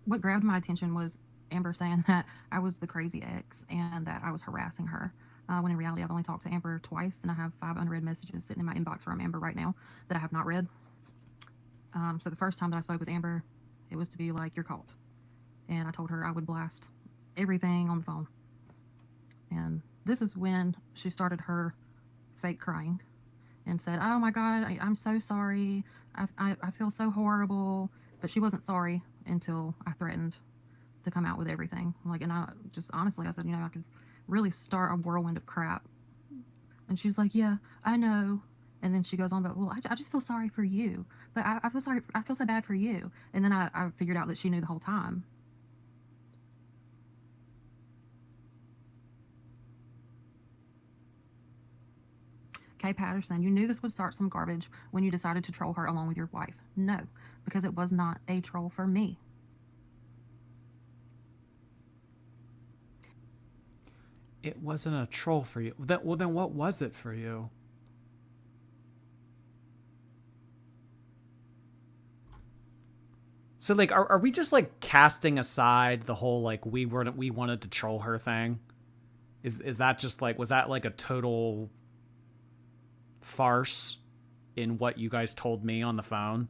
What grabbed my attention was Amber saying that I was the crazy ex and that I was harassing her. when in reality I've only talked to Amber twice, and I have 5 unread messages sitting in my inbox from Amber right now that I have not read. So the first time that I spoke with Amber, it was to be like, you're caught. And I told her I would blast everything on the phone. And this is when she started her fake crying and said, oh my God, I'm so sorry. I feel so horrible. But she wasn't sorry until I threatened to come out with everything. Like, and I just honestly, I said, I could really start a whirlwind of crap. And she's like, yeah, I know. And then she goes on, but well, I just feel sorry for you. But I feel sorry. I feel so bad for you. And then I figured out that she knew the whole time. Kay Patterson, you knew this would start some garbage when you decided to troll her along with your wife. No, because it was not a troll for me. It wasn't a troll for you. Well, then what was it for you? So, like, are we just, like, casting aside the whole, like, we wanted to troll her thing? Is that just, like, was that, like, a total farce in what you guys told me on the phone?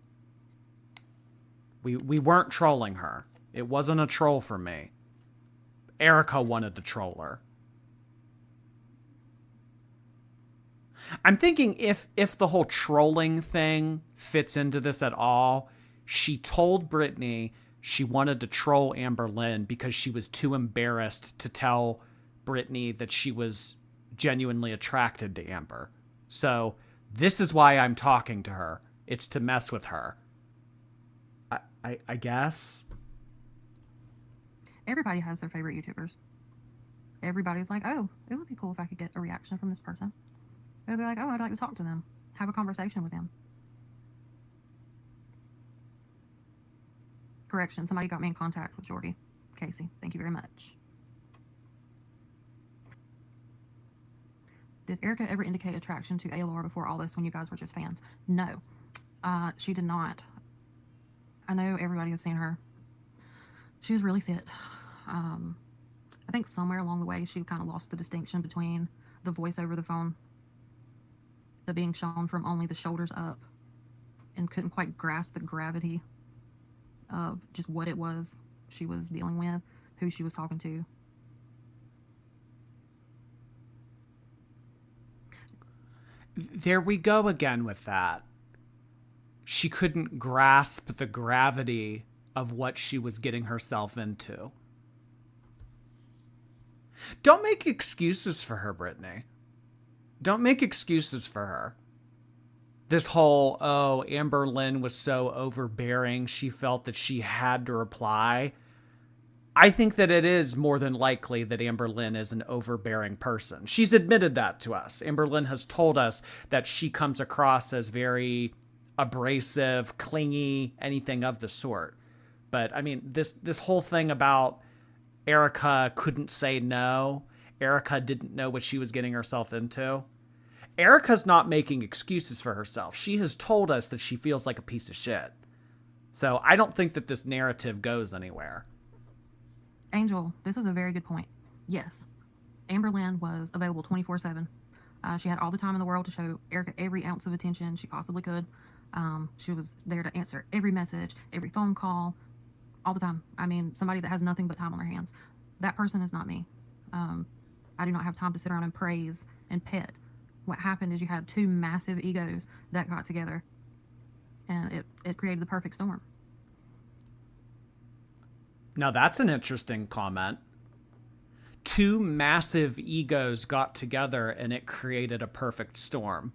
We weren't trolling her. It wasn't a troll for me. Erica wanted to troll her. I'm thinking if the whole trolling thing fits into this at all, she told Brittney she wanted to troll Amberlynn because she was too embarrassed to tell Brittney that she was genuinely attracted to Amber. So this is why I'm talking to her. It's to mess with her. I guess. Everybody has their favorite YouTubers. Everybody's like, oh, it would be cool if I could get a reaction from this person. It would be like, oh, I'd like to talk to them. Have a conversation with them. Correction, somebody got me in contact with Jordy. Casey, thank you very much. Did Erica ever indicate attraction to Aylor before all this when you guys were just fans? No, she did not. I know everybody has seen her. She was really fit. I think somewhere along the way she kind of lost the distinction between the voice over the phone, the being shown from only the shoulders up, and couldn't quite grasp the gravity of just what it was she was dealing with, who she was talking to. There we go again with that. She couldn't grasp the gravity of what she was getting herself into. Don't make excuses for her, Brittney. Don't make excuses for her. This whole, oh, Amberlynn was so overbearing, she felt that she had to reply. I think that it is more than likely that Amberlynn is an overbearing person. She's admitted that to us. Amberlynn has told us that she comes across as very abrasive, clingy, anything of the sort. But, I mean, this whole thing about Erica couldn't say no, Erica didn't know what she was getting herself into. Erica's not making excuses for herself. She has told us that she feels like a piece of shit. So I don't think that this narrative goes anywhere. Angel, this is a very good point. Yes, Amberlynn was available 24/7. She had all the time in the world to show Erica every ounce of attention she possibly could. She was there to answer every message, every phone call, all the time. I mean, somebody that has nothing but time on their hands. That person is not me. I do not have time to sit around and praise and pet. What happened is you had two massive egos that got together, and it created the perfect storm. Now that's an interesting comment. Two massive egos got together and it created a perfect storm.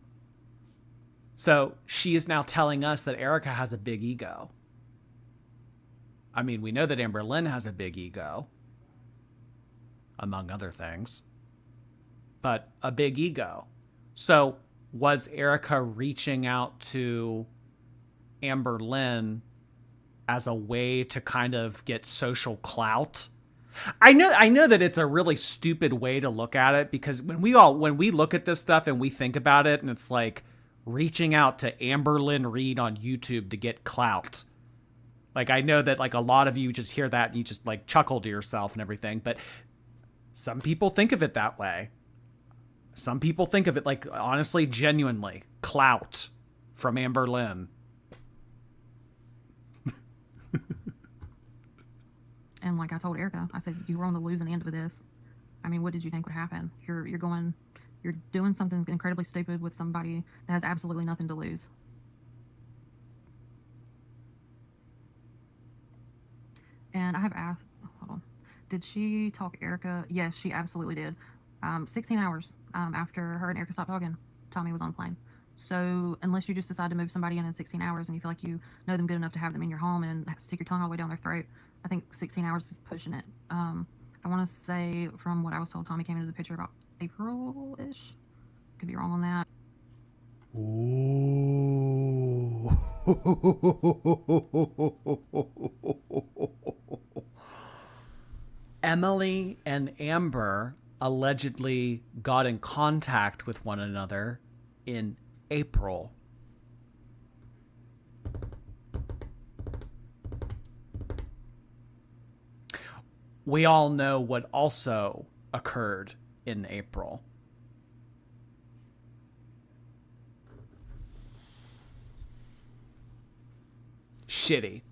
So she is now telling us that Erica has a big ego. I mean, we know that Amberlynn has a big ego, among other things, but a big ego. So was Erica reaching out to Amberlynn as a way to kind of get social clout? I know that it's a really stupid way to look at it, because when we look at this stuff and we think about it, and it's like reaching out to Amberlynn Reed on YouTube to get clout. Like, I know that like a lot of you just hear that and you just like chuckle to yourself and everything, but some people think of it that way. Some people think of it like, honestly, genuinely, clout from Amberlynn. And like I told Erica, I said, you were on the losing end of this. I mean, what did you think would happen? You're doing something incredibly stupid with somebody that has absolutely nothing to lose. And I have asked, hold on, did she talk Erica? Yes, she absolutely did. 16 hours after her and Erica stopped talking, Tommy was on a plane. So unless you just decide to move somebody in 16 hours and you feel like you know them good enough to have them in your home and stick your tongue all the way down their throat, I think 16 hours is pushing it. I want to say, from what I was told, Tommy came into the picture about April-ish. Could be wrong on that. Ooh. Emily and Amber allegedly got in contact with one another in April. We all know what also occurred in April. Shitty.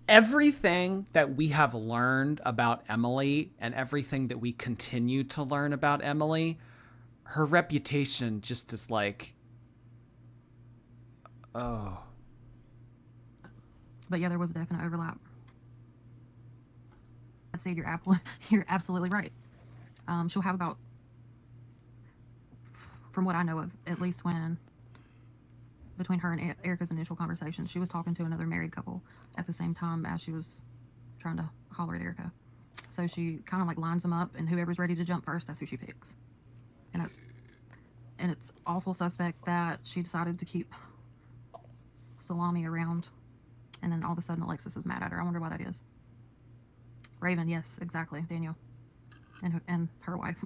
Everything that we have learned about Emily and everything that we continue to learn about Emily, her reputation just is like, oh. But yeah, there was a definite overlap. I'd say you're absolutely right. She'll have about, from what I know of, at least when, between her and Erica's initial conversation, she was talking to another married couple at the same time as she was trying to holler at Erica. So she kind of like lines them up, and whoever's ready to jump first, that's who she picks. And it's awful suspect that she decided to keep Salami around, and then all of a sudden Alexis is mad at her. I wonder why that is. Raven, yes, exactly, Daniel, and her wife.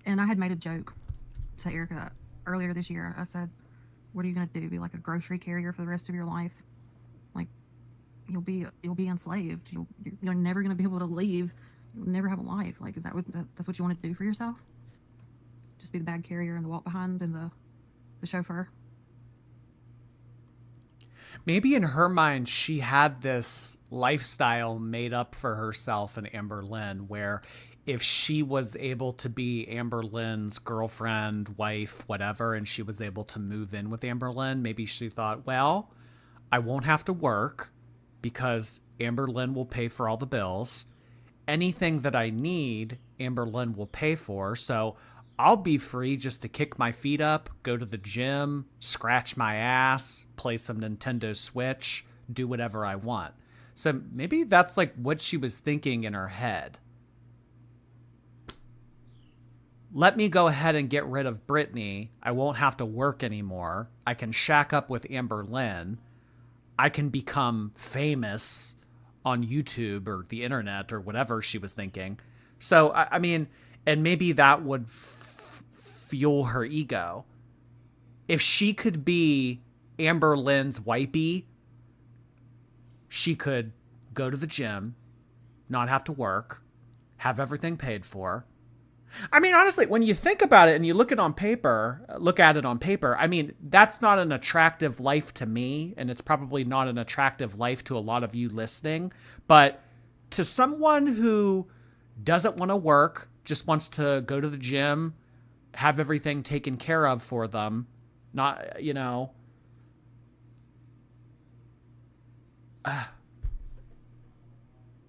And I had made a joke to Erica earlier this year. I said, what are you going to do? Be like a grocery carrier for the rest of your life? Like, you'll be enslaved. You're never going to be able to leave. You'll never have a life. Like, is that's what you want to do for yourself? Just be the bag carrier and the walk behind and the chauffeur? Maybe in her mind, she had this lifestyle made up for herself in Amberlynn, where if she was able to be Amberlynn's girlfriend, wife, whatever, and she was able to move in with Amberlynn, maybe she thought, well, I won't have to work because Amberlynn will pay for all the bills. Anything that I need, Amberlynn will pay for. So I'll be free just to kick my feet up, go to the gym, scratch my ass, play some Nintendo Switch, do whatever I want. So maybe that's like what she was thinking in her head. Let me go ahead and get rid of Brittney. I won't have to work anymore. I can shack up with Amberlynn. I can become famous on YouTube or the internet or whatever she was thinking. So, I mean, and maybe that would fuel her ego. If she could be Amberlynn's wifey, she could go to the gym, not have to work, have everything paid for. I mean, honestly, when you think about it and you look at it on paper, I mean, that's not an attractive life to me, and it's probably not an attractive life to a lot of you listening. But to someone who doesn't want to work, just wants to go to the gym, have everything taken care of for them, not, you know,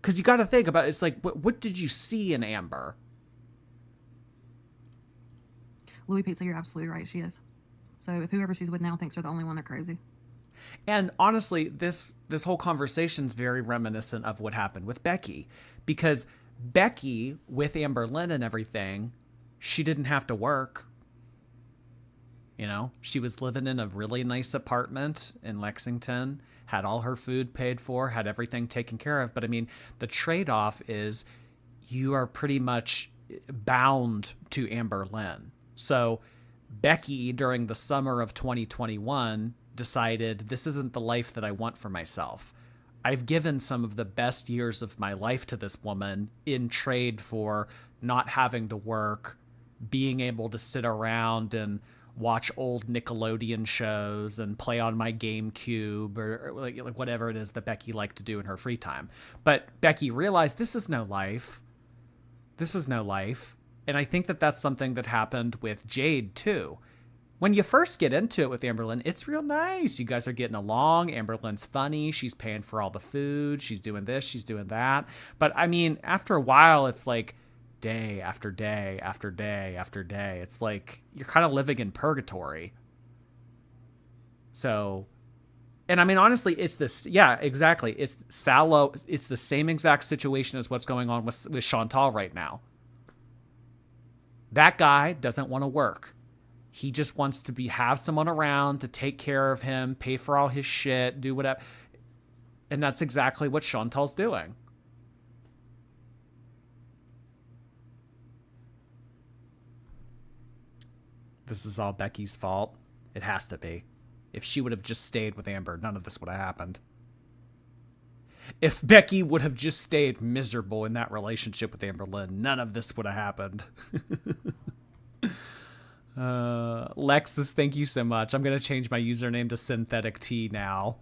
because you got to think about it. It's like, what did you see in Amber? Louis Pizza, you're absolutely right. She is. So if whoever she's with now thinks they're the only one, they're crazy. And honestly, this whole conversation is very reminiscent of what happened with Becky, because Becky, with Amberlynn and everything, she didn't have to work. You know, she was living in a really nice apartment in Lexington, had all her food paid for, had everything taken care of. But I mean, the trade-off is you are pretty much bound to Amberlynn. So Becky, during the summer of 2021, decided this isn't the life that I want for myself. I've given some of the best years of my life to this woman in trade for not having to work, being able to sit around and watch old Nickelodeon shows and play on my GameCube or like whatever it is that Becky liked to do in her free time. But Becky realized this is no life. This is no life. And I think that that's something that happened with Jade too. When you first get into it with Amberlynn, it's real nice. You guys are getting along. Amberlynn's funny. She's paying for all the food. She's doing this. She's doing that. But I mean, after a while, it's like day after day after day after day. It's like you're kind of living in purgatory. So, and I mean, honestly, it's this. Yeah, exactly. It's Sallow. It's the same exact situation as what's going on with Shantal right now. That guy doesn't want to work. He just wants to have someone around to take care of him, pay for all his shit, do whatever. And that's exactly what Shantal's doing. This is all Becky's fault. It has to be. If she would have just stayed with Amber, none of this would have happened. If Becky would have just stayed miserable in that relationship with Amberlynn, none of this would have happened. Lexus, thank you so much. I'm going to change my username to Synthetic Tea now.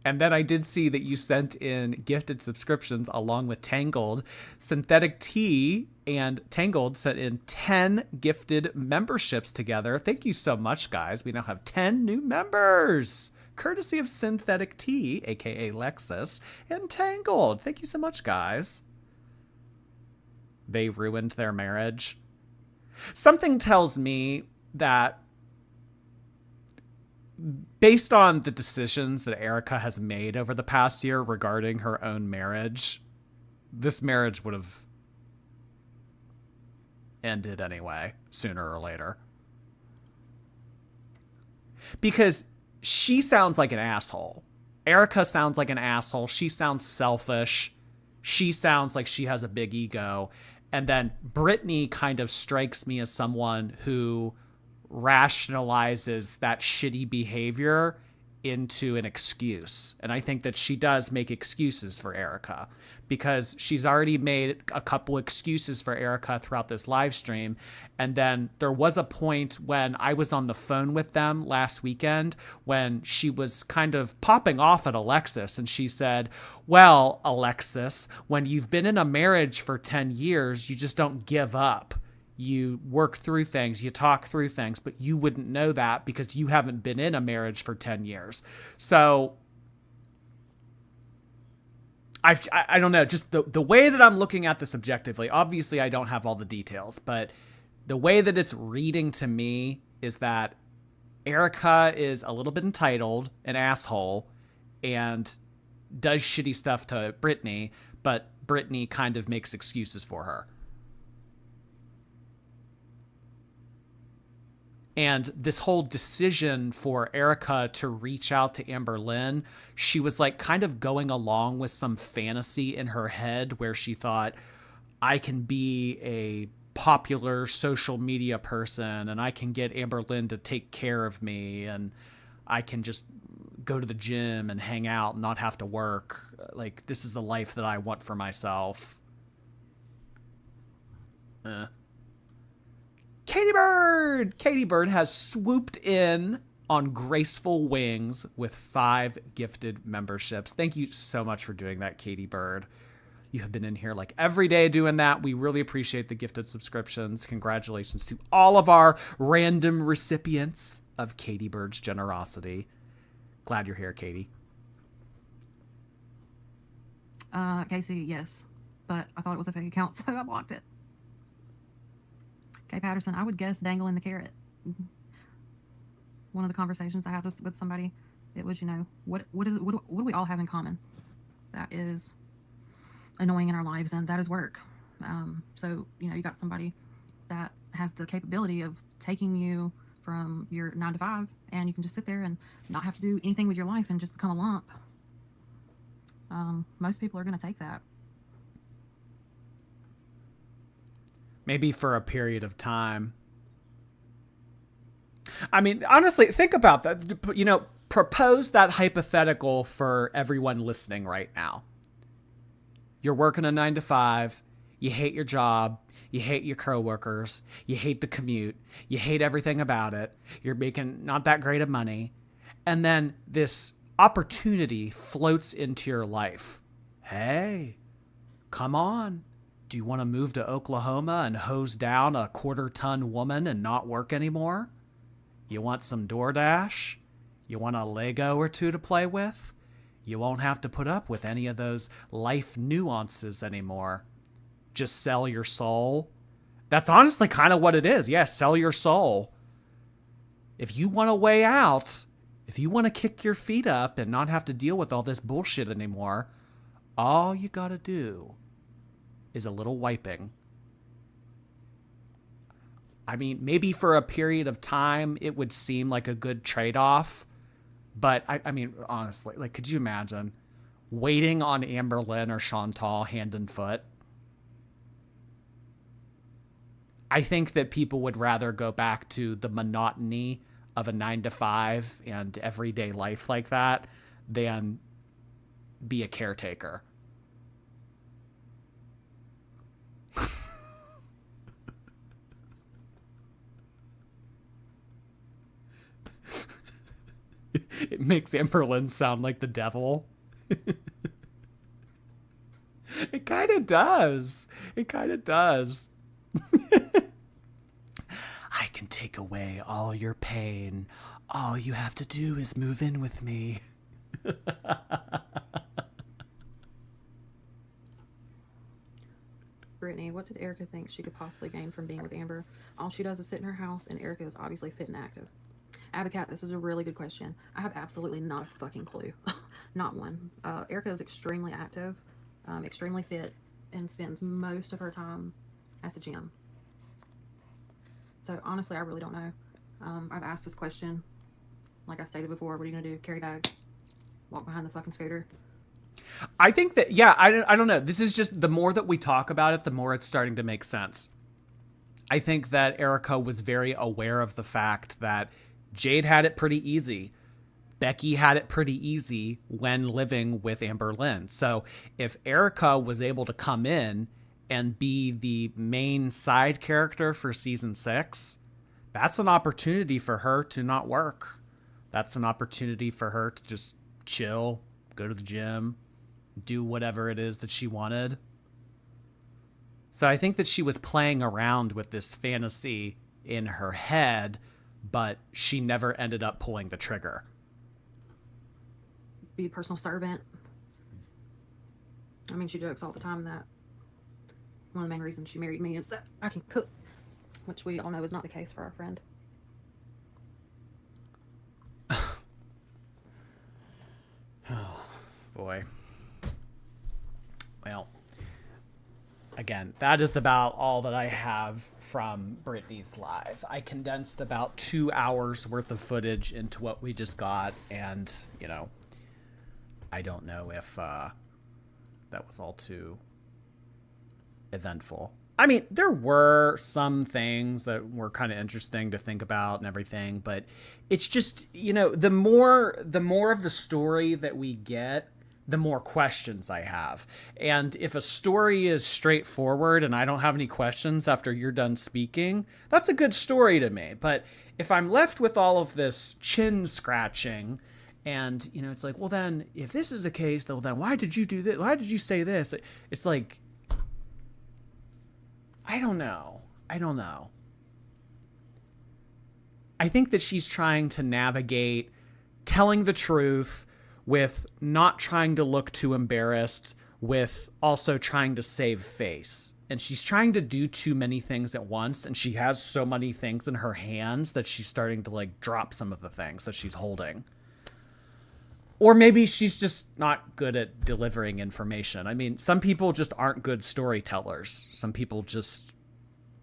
And then I did see that you sent in gifted subscriptions along with Tangled. Synthetic Tea and Tangled sent in 10 gifted memberships together. Thank you so much, guys. We now have 10 new members, courtesy of Synthetic Tea, aka Lexus, and Tangled. Thank you so much, guys. They ruined their marriage. Something tells me that based on the decisions that Erica has made over the past year regarding her own marriage, this marriage would have ended anyway, sooner or later. Because she sounds like an asshole. Erica sounds like an asshole. She sounds selfish. She sounds like she has a big ego. And then Brittney kind of strikes me as someone who rationalizes that shitty behavior into an excuse. And I think that she does make excuses for Erica because she's already made a couple excuses for Erica throughout this live stream. And then there was a point when I was on the phone with them last weekend when she was kind of popping off at Alexis. And she said, well, Alexis, when you've been in a marriage for 10 years, you just don't give up. You work through things, you talk through things, but you wouldn't know that because you haven't been in a marriage for 10 years. So I don't know, just the way that I'm looking at this objectively, obviously I don't have all the details, but the way that it's reading to me is that Erica is a little bit entitled, an asshole, and does shitty stuff to Brittney, but Brittney kind of makes excuses for her. And this whole decision for Erica to reach out to Amberlynn, she was like kind of going along with some fantasy in her head where she thought, I can be a popular social media person and I can get Amberlynn to take care of me and I can just go to the gym and hang out and not have to work. Like, this is the life that I want for myself. Katie Bird has swooped in on graceful wings with 5 gifted memberships. Thank you so much for doing that, Katie Bird. You have been in here like every day doing that. We really appreciate the gifted subscriptions. Congratulations to all of our random recipients of Katie Bird's generosity. Glad you're here, Katie. Casey, yes. But I thought it was a fake account, so I blocked it. Kay Patterson, I would guess dangling the carrot. One of the conversations I had with somebody, it was, what do we all have in common that is annoying in our lives, and that is work. So, you got somebody that has the capability of taking you from your 9 to 5, and you can just sit there and not have to do anything with your life and just become a lump. Most people are going to take that. Maybe for a period of time. I mean, honestly, think about that. Propose that hypothetical for everyone listening right now. You're working a 9 to 5. You hate your job. You hate your coworkers. You hate the commute. You hate everything about it. You're making not that great of money. And then this opportunity floats into your life. Hey, come on. Do you want to move to Oklahoma and hose down a quarter-ton woman and not work anymore? You want some DoorDash? You want a Lego or two to play with? You won't have to put up with any of those life nuances anymore. Just sell your soul. That's honestly kind of what it is. Yeah, sell your soul. If you want a way out, if you want to kick your feet up and not have to deal with all this bullshit anymore, all you gotta do is a little wiping. I mean, maybe for a period of time, it would seem like a good trade-off. But, I mean, honestly, like, could you imagine waiting on Amberlynn or Shantal hand and foot? I think that people would rather go back to the monotony of a 9-to-5 and everyday life like that than be a caretaker. It makes Amberlynn sound like the devil. It kind of does. It kind of does. I can take away all your pain. All you have to do is move in with me. Brittney, what did Erica think she could possibly gain from being with Amber? All she does is sit in her house, and Erica is obviously fit and active. Abacat, this is a really good question. I have absolutely not a fucking clue. Not one. Erica is extremely active, extremely fit, and spends most of her time at the gym. So honestly, I really don't know. I've asked this question. Like I stated before, what are you going to do? Carry bags? Walk behind the fucking scooter? I think that, yeah, I don't know. This is just, the more that we talk about it, the more it's starting to make sense. I think that Erica was very aware of the fact that Jade had it pretty easy. Becky had it pretty easy when living with Amberlynn. So if Erica was able to come in and be the main side character for season 6, that's an opportunity for her to not work. That's an opportunity for her to just chill, go to the gym, do whatever it is that she wanted. So I think that she was playing around with this fantasy in her head, but she never ended up pulling the trigger. Be a personal servant. I mean, she jokes all the time that one of the main reasons she married me is that I can cook, which we all know is not the case for our friend. Oh, boy. Well, again, that is about all that I have from Brittney's live. I condensed about 2 hours worth of footage into what we just got, and, you know, I don't know if that was all too eventful. I mean, there were some things that were kind of interesting to think about and everything, but it's just, you know, the more of the story that we get, the more questions I have. And if a story is straightforward and I don't have any questions after you're done speaking, that's a good story to me. But if I'm left with all of this chin scratching and, you know, it's like, well, then if this is the case, though, then why did you do this? Why did you say this? It's like, I don't know. I think that she's trying to navigate telling the truth with not trying to look too embarrassed, with also trying to save face. And she's trying to do too many things at once, and she has so many things in her hands that she's starting to, like, drop some of the things that she's holding. Or maybe she's just not good at delivering information. I mean, some people just aren't good storytellers. Some people just,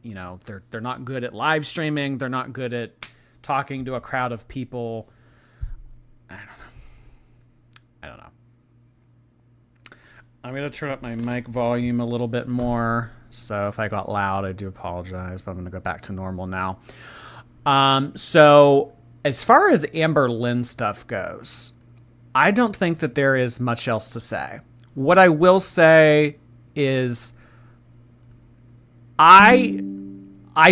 you know, they're not good at live streaming. They're not good at talking to a crowd of people. I don't know. I'm going to turn up my mic volume a little bit more. So if I got loud, I do apologize, but I'm going to go back to normal now. So as far as Amberlynn stuff goes, I don't think that there is much else to say. What I will say is I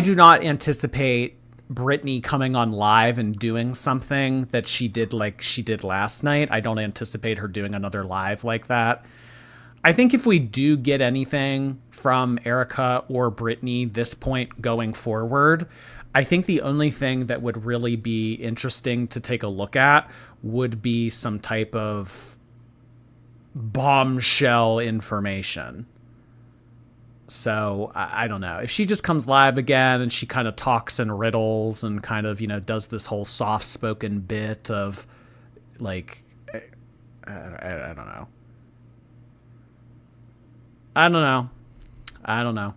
do not anticipate Brittney coming on live and doing something that she did like she did last night. I don't anticipate her doing another live like that. I think if we do get anything from Erica or Brittney this point going forward, I think the only thing that would really be interesting to take a look at would be some type of bombshell information. So I don't know if she just comes live again and she kind of talks in riddles and kind of, you know, does this whole soft spoken bit of like, I don't know. I don't know.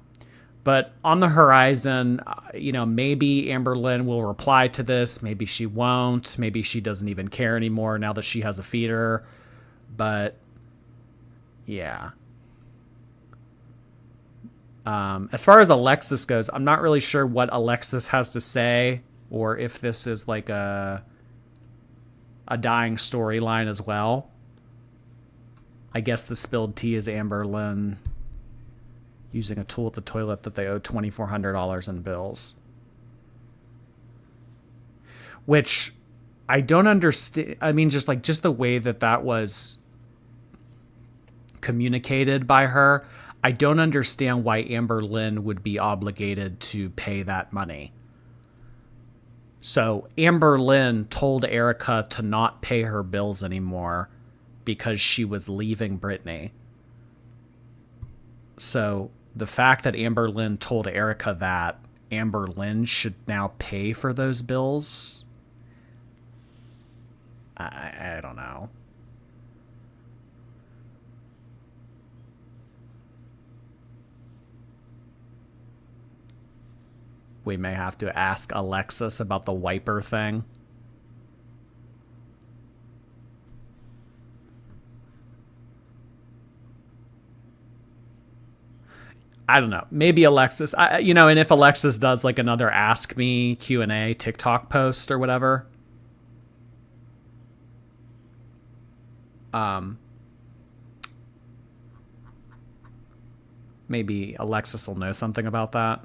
But on the horizon, you know, maybe Amberlynn will reply to this. Maybe she won't. Maybe she doesn't even care anymore now that she has a feeder. But yeah. As far as Alexis goes, I'm not really sure what Alexis has to say or if this is like a dying storyline as well. I guess the spilled tea is Amberlynn using a tool at the toilet that they owe $2,400 in bills. Which I don't understand. I mean, just the way that was communicated by her. I don't understand why Amberlynn would be obligated to pay that money. So Amberlynn told Erica to not pay her bills anymore because she was leaving Brittney. So the fact that Amberlynn told Erica that Amberlynn should now pay for those bills, I don't know. We may have to ask Alexis about the wiper thing. I don't know. Maybe Alexis, you know, and if Alexis does like another Ask Me Q&A TikTok post or whatever, maybe Alexis will know something about that.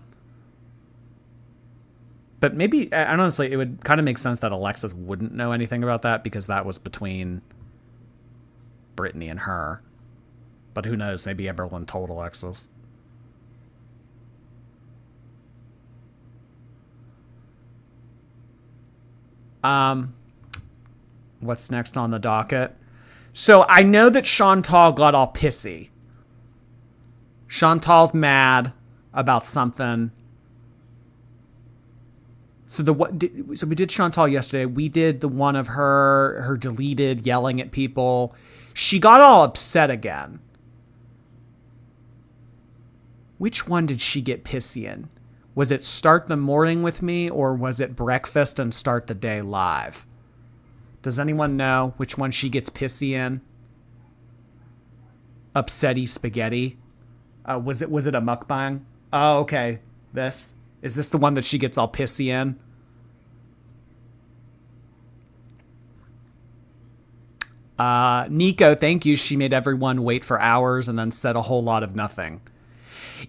But maybe, and honestly, it would kind of make sense that Alexis wouldn't know anything about that because that was between Brittney and her. But who knows? Maybe Amberlynn told Alexis. What's next on the docket? So I know that Shantal got all pissy. Shantal's mad about something. So we did Shantal yesterday. We did the one of her deleted yelling at people. She got all upset again. Which one did she get pissy in? Was it Start the Morning with Me or was it Breakfast and Start the Day Live? Does anyone know which one she gets pissy in? Upsetty spaghetti. Was it a mukbang? Oh, okay. Is this the one that she gets all pissy in? Nico, thank you. She made everyone wait for hours and then said a whole lot of nothing.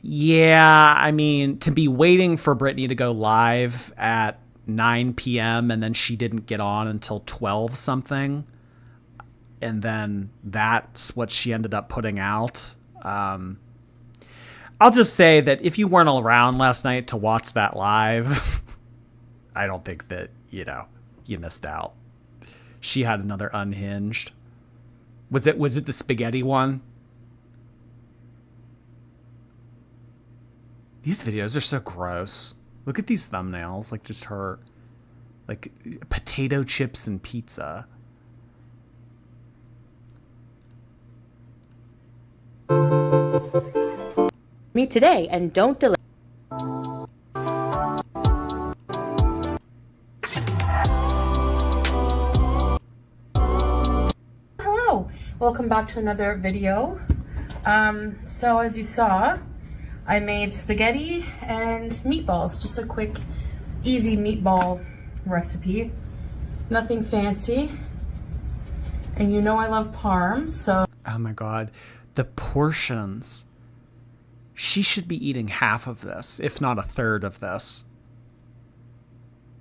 Yeah, I mean, to be waiting for Brittney to go live at 9 p.m. and then she didn't get on until 12 something. And then that's what she ended up putting out. I'll just say that if you weren't around last night to watch that live, I don't think that, you know, you missed out. She had another unhinged. Was it the spaghetti one? These videos are so gross. Look at these thumbnails, like just her, like potato chips and pizza. Me today and don't delay. Hello, welcome back to another video. So as you saw, I made spaghetti and meatballs, just a quick, easy meatball recipe. Nothing fancy. And you know I love parm, so. Oh my God, the portions. she should be eating half of this, if not a third of this.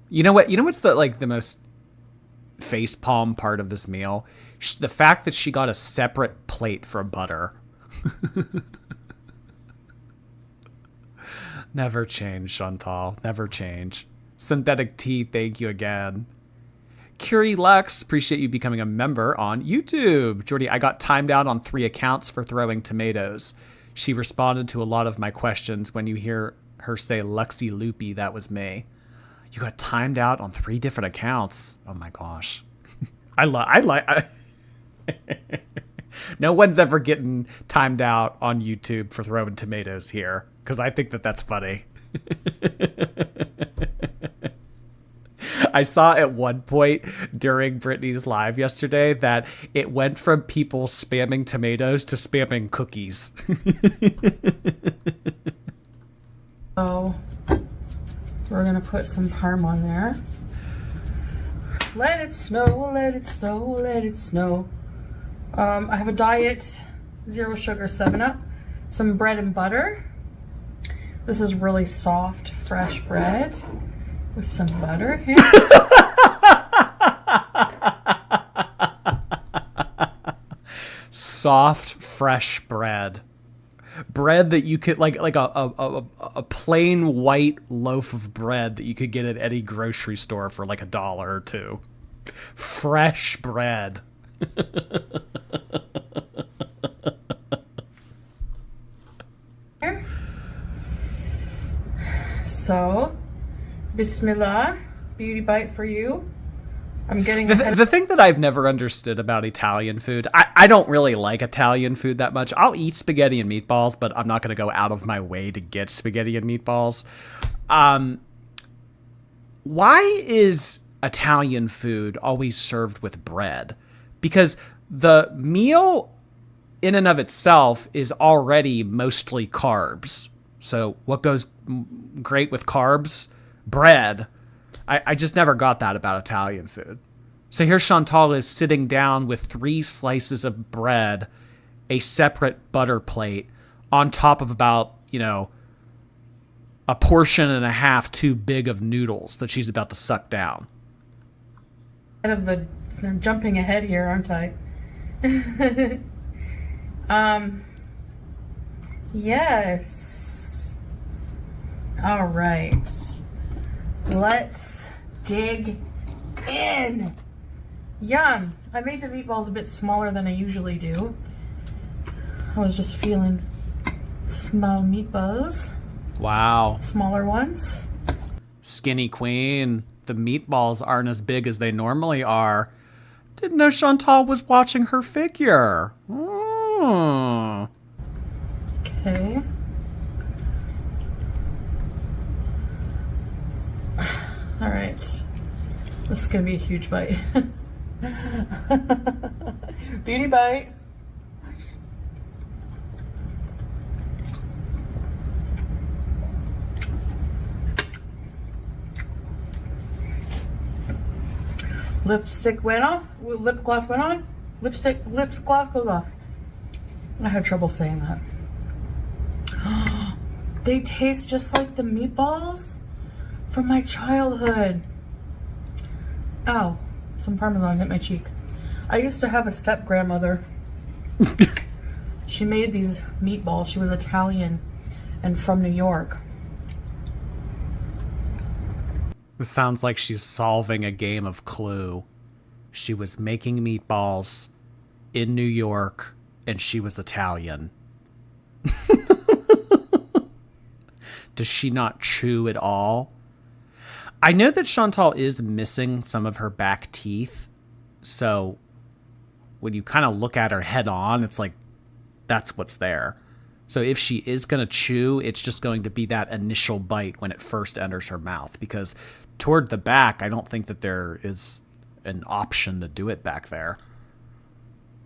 You know what? You know what's the most facepalm part of this meal? The fact that she got a separate plate for butter. Never change, Shantal. Never change. Synthetic tea, thank you again. Curie Lux, appreciate you becoming a member on YouTube. Jordy, I got timed out on 3 accounts for throwing tomatoes. She responded to a lot of my questions. When you hear her say Luxy Loopy, that was me. You got timed out on 3 different accounts. Oh my gosh. No one's ever getting timed out on YouTube for throwing tomatoes here, because I think that that's funny. I saw at one point during Brittney's live yesterday that it went from people spamming tomatoes to spamming cookies. So we're going to put some parm on there. Let it snow, let it snow, let it snow. I have a diet 0 sugar 7-Up, some bread and butter. This is really soft, fresh bread with some butter here. Soft, fresh bread. Bread that you could like a plain white loaf of bread that you could get at any grocery store for like $1 or $2. Fresh bread. So, Bismillah, beauty bite for you. I'm getting the thing that I've never understood about Italian food. I don't really like Italian food that much. I'll eat spaghetti and meatballs, but I'm not going to go out of my way to get spaghetti and meatballs. Why is Italian food always served with bread? Because the meal in and of itself is already mostly carbs. So what goes great with carbs? Bread. I just never got that about Italian food. So here Shantal is sitting down with 3 slices of bread, a separate butter plate, on top of about, a portion and a half too big of noodles that she's about to suck down. I'm jumping ahead here, aren't I? Yes. All right. Let's dig in. Yum. I made the meatballs a bit smaller than I usually do. I was just feeling small meatballs. Wow. Smaller ones. Skinny queen. The meatballs aren't as big as they normally are. Didn't know Shantal was watching her figure. Oh. Okay. All right. This is gonna be a huge bite. Beauty bite. Lipstick went off. Lip gloss went on. Lip gloss goes off. I had trouble saying that. They taste just like the meatballs from my childhood. Ow, some Parmesan hit my cheek. I used to have a step grandmother. She made these meatballs. She was Italian and from New York. This sounds like she's solving a game of Clue. She was making meatballs in New York, and she was Italian. Does she not chew at all? I know that Shantal is missing some of her back teeth, so when you kind of look at her head on, it's like, that's what's there. So if she is going to chew, it's just going to be that initial bite when it first enters her mouth, because toward the back, I don't think that there is an option to do it back there.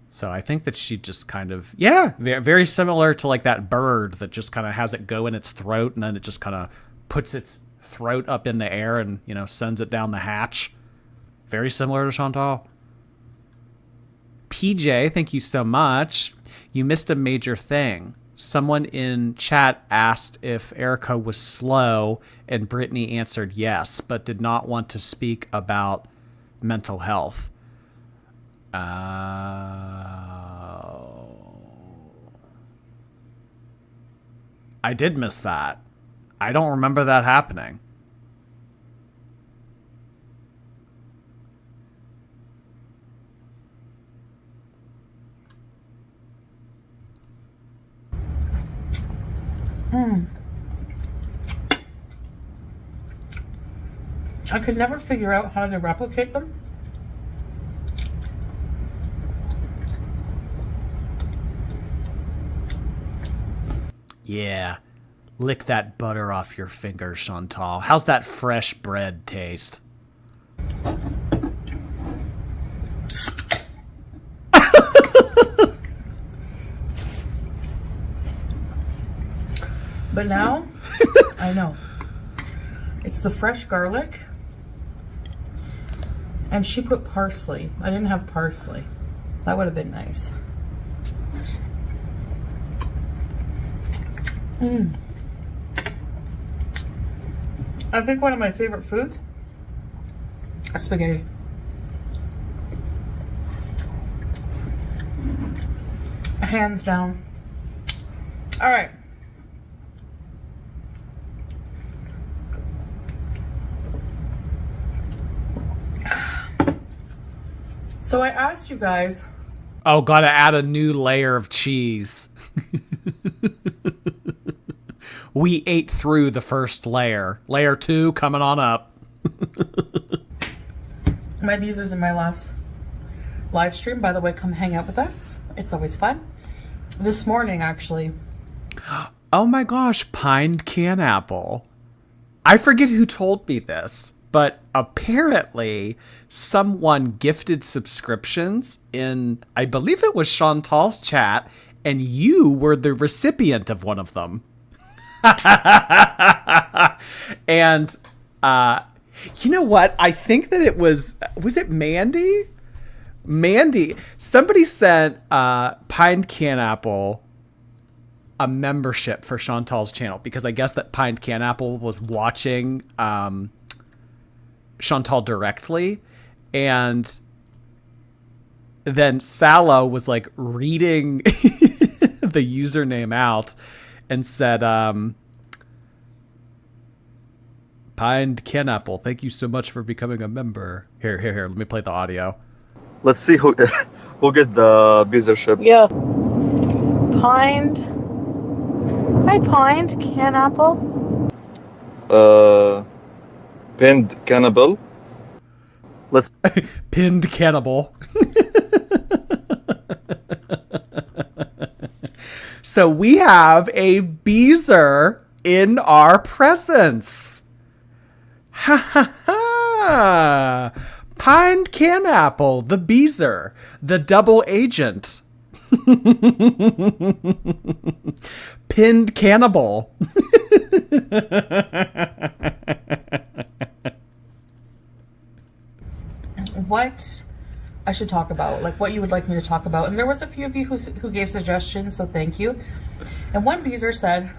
So I think that she just kind of, very similar to like that bird that just kind of has it go in its throat and then it just kind of puts its throat up in the air and, sends it down the hatch. Very similar to Shantal. PJ, thank you so much. You missed a major thing. Someone in chat asked if Erica was slow, and Brittney answered yes, but did not want to speak about mental health. I did miss that. I don't remember that happening. I could never figure out how to replicate them. Yeah. Lick that butter off your fingers, Shantal. How's that fresh bread taste? But now, I know. It's the fresh garlic. And she put parsley. I didn't have parsley. That would have been nice. I think one of my favorite foods is spaghetti. Hands down. All right. So I asked you guys. Oh, gotta add a new layer of cheese. We ate through the first layer. Layer 2 coming on up. My visas in my last live stream. By the way, come hang out with us. It's always fun. This morning, actually. Oh my gosh, pined can apple. I forget who told me this, but apparently someone gifted subscriptions in, I believe it was Chantal's chat, and you were the recipient of one of them. And you know what? I think that it was it Mandy? Mandy. Somebody sent Pined Can Apple a membership for Chantal's channel because I guess that Pined Can Apple was watching Shantal directly, and then Sallow was like reading the username out and said, Pined Can Apple, thank you so much for becoming a member. Here, let me play the audio. Let's see who get the visitorship. Yeah. Pined. Hi, Pined Can Apple. Pinned cannibal. Let's Pinned cannibal. So we have a Beezer in our presence. Ha ha ha! Pined Can Apple, the Beezer, the double agent. Pinned cannibal. What I should talk about, like what you would like me to talk about. And there was a few of you who gave suggestions, so thank you. And one Beezer said,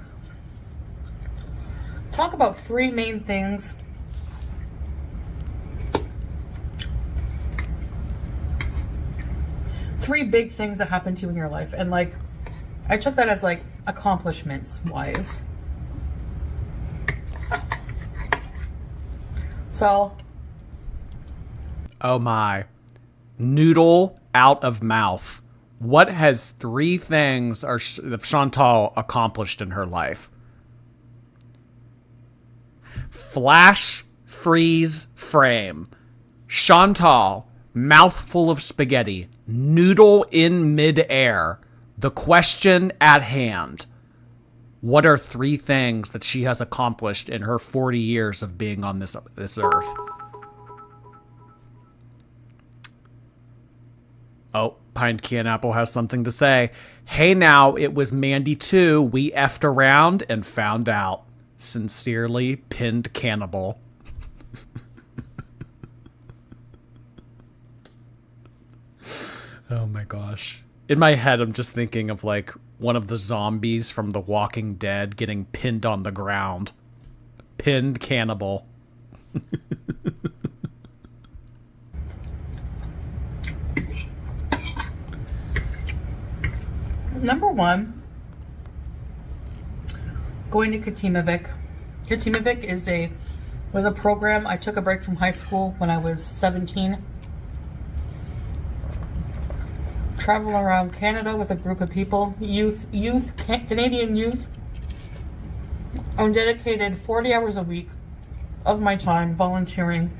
talk about 3 main things three big things that happened to you in your life. And like, I took that as like accomplishments wise. So. Oh my. Noodle out of mouth. What has 3 things that Shantal accomplished in her life? Flash, freeze, frame. Shantal, mouthful of spaghetti. Noodle in midair. The question at hand. What are 3 things that she has accomplished in her 40 years of being on this earth? Oh, Pined Can Apple has something to say. Hey now, it was Mandy too. We effed around and found out. Sincerely, Pinned Cannibal. Oh my gosh. In my head, I'm just thinking of like one of the zombies from The Walking Dead getting pinned on the ground. Pinned cannibal. Number one, going to Katimavik. Katimavik was a program. I took a break from high school when I was 17. Travel around Canada with a group of people, Canadian youth, and dedicated 40 hours a week of my time volunteering.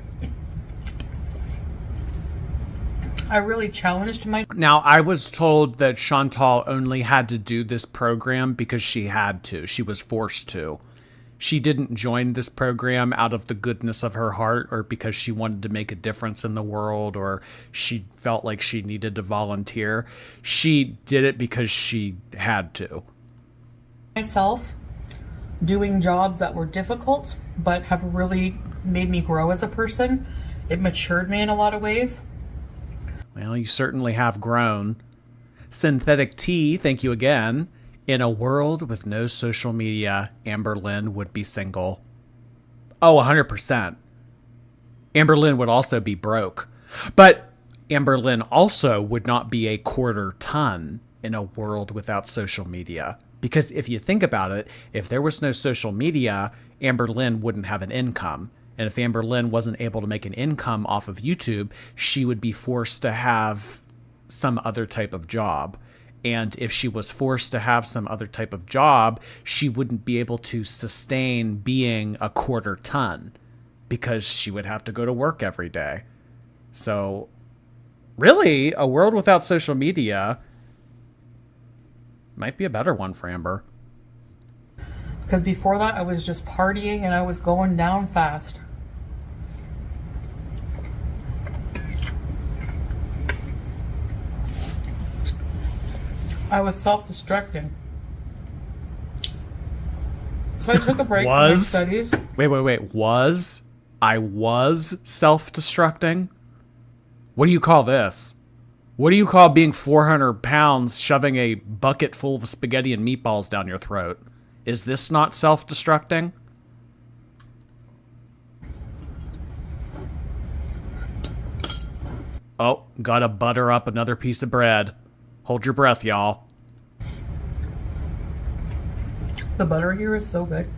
I really challenged my... Now, I was told that Shantal only had to do this program because she had to. She was forced to. She didn't join this program out of the goodness of her heart or because she wanted to make a difference in the world or she felt like she needed to volunteer. She did it because she had to. Myself doing jobs that were difficult but have really made me grow as a person. It matured me in a lot of ways. Well, you certainly have grown. Synthetic Tea, thank you again. In a world with no social media, Amberlynn would be single. Oh, 100%. Amberlynn would also be broke. But Amberlynn also would not be a quarter ton in a world without social media. Because if you think about it, if there was no social media, Amberlynn wouldn't have an income. And if Amberlynn wasn't able to make an income off of YouTube, she would be forced to have some other type of job. And if she was forced to have some other type of job, she wouldn't be able to sustain being a quarter ton because she would have to go to work every day. So really, a world without social media might be a better one for Amber. Because before that, I was just partying and I was going down fast. I was self-destructing. So I took a break from my studies. Wait. I was self-destructing? What do you call this? What do you call being 400 pounds shoving a bucket full of spaghetti and meatballs down your throat? Is this not self-destructing? Oh, gotta butter up another piece of bread. Hold your breath, y'all. The butter here is so good.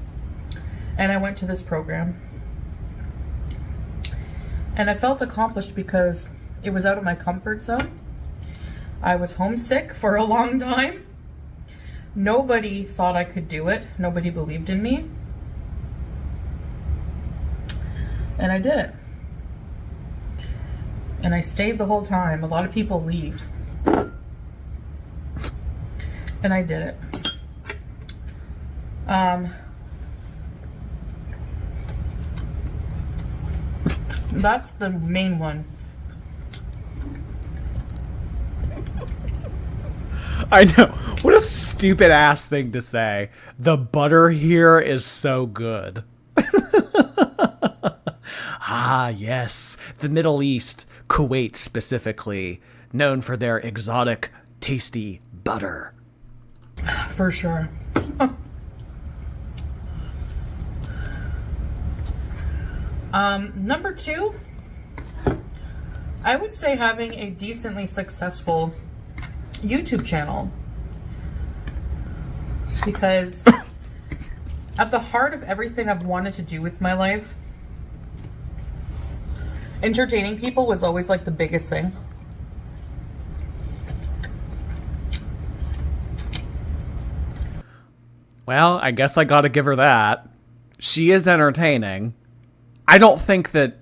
And I went to this program. And I felt accomplished because it was out of my comfort zone. I was homesick for a long time. Nobody thought I could do it. Nobody believed in me. And I did it. And I stayed the whole time. A lot of people leave. And I did it. That's the main one. I know. What a stupid ass thing to say. The butter here is so good. Ah, yes. The Middle East, Kuwait specifically, known for their exotic, tasty butter. For sure. Number two, I would say having a decently successful YouTube channel. Because at the heart of everything I've wanted to do with my life, entertaining people was always like the biggest thing. Well, I guess I gotta give her that. She is entertaining. I don't think that...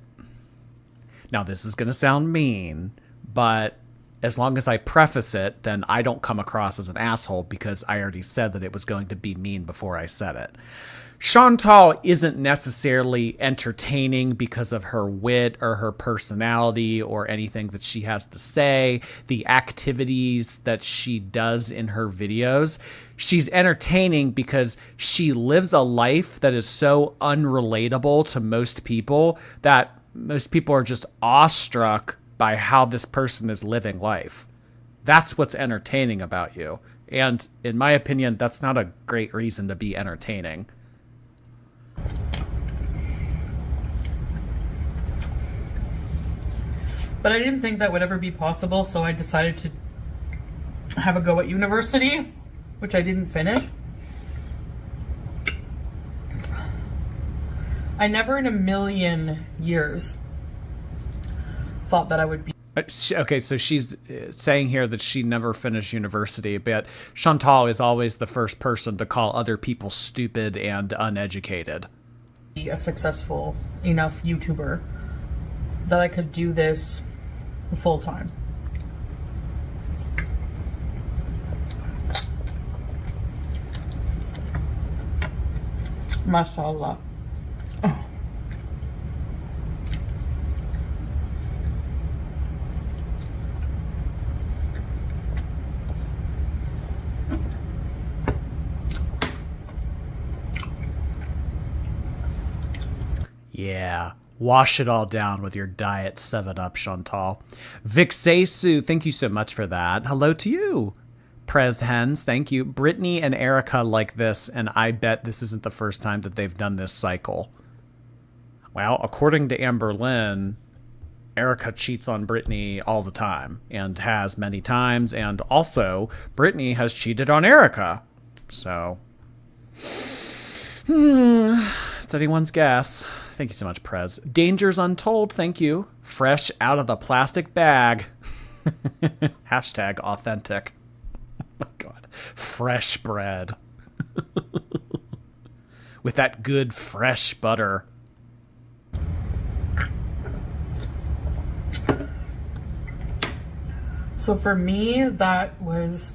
Now, this is gonna sound mean, but as long as I preface it, then I don't come across as an asshole because I already said that it was going to be mean before I said it. Shantal isn't necessarily entertaining because of her wit or her personality or anything that she has to say, the activities that she does in her videos. She's entertaining because she lives a life that is so unrelatable to most people that most people are just awestruck by how this person is living life. That's what's entertaining about you. And in my opinion, that's not a great reason to be entertaining. But I didn't think that would ever be possible, so I decided to have a go at university, which I didn't finish. I never in a million years thought that I would be. Okay, so she's saying here that she never finished university, but Shantal is always the first person to call other people stupid and uneducated. A successful enough YouTuber that I could do this full time. Mashallah. Oh. Yeah. Wash it all down with your diet 7-Up, Shantal. Vixesu, thank you so much for that. Hello to you. Prez Hens, thank you. Brittney and Erica like this, and I bet this isn't the first time that they've done this cycle. Well, according to Amberlynn, Erica cheats on Brittney all the time, and has many times, and also Brittney has cheated on Erica. So, it's anyone's guess. Thank you so much, Prez. Dangers Untold, thank you. Fresh out of the plastic bag. Hashtag authentic. Oh my God. Fresh bread. With that good fresh butter. So for me, that was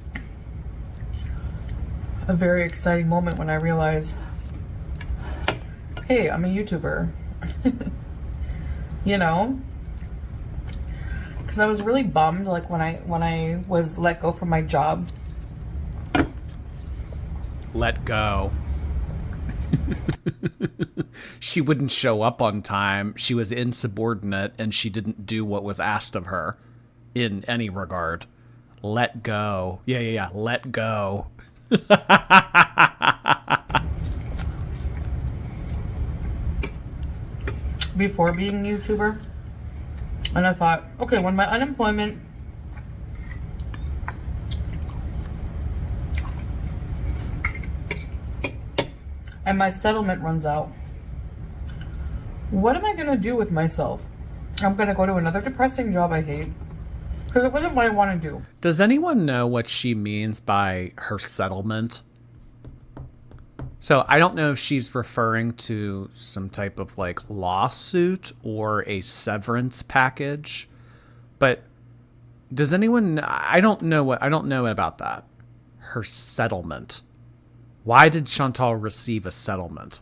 a very exciting moment when I realized, hey, I'm a YouTuber. You know? Because I was really bummed, like when I was let go from my job. Let go. She wouldn't show up on time. She was insubordinate, and she didn't do what was asked of her in any regard. Let go. Yeah. Let go. Before being a YouTuber. And I thought, okay, when my unemployment and my settlement runs out, what am I going to do with myself? I'm going to go to another depressing job I hate. Because it wasn't what I want to do. Does anyone know what she means by her settlement? So I don't know if she's referring to some type of like lawsuit or a severance package, but does anyone? I don't know about that. Her settlement. Why did Shantal receive a settlement?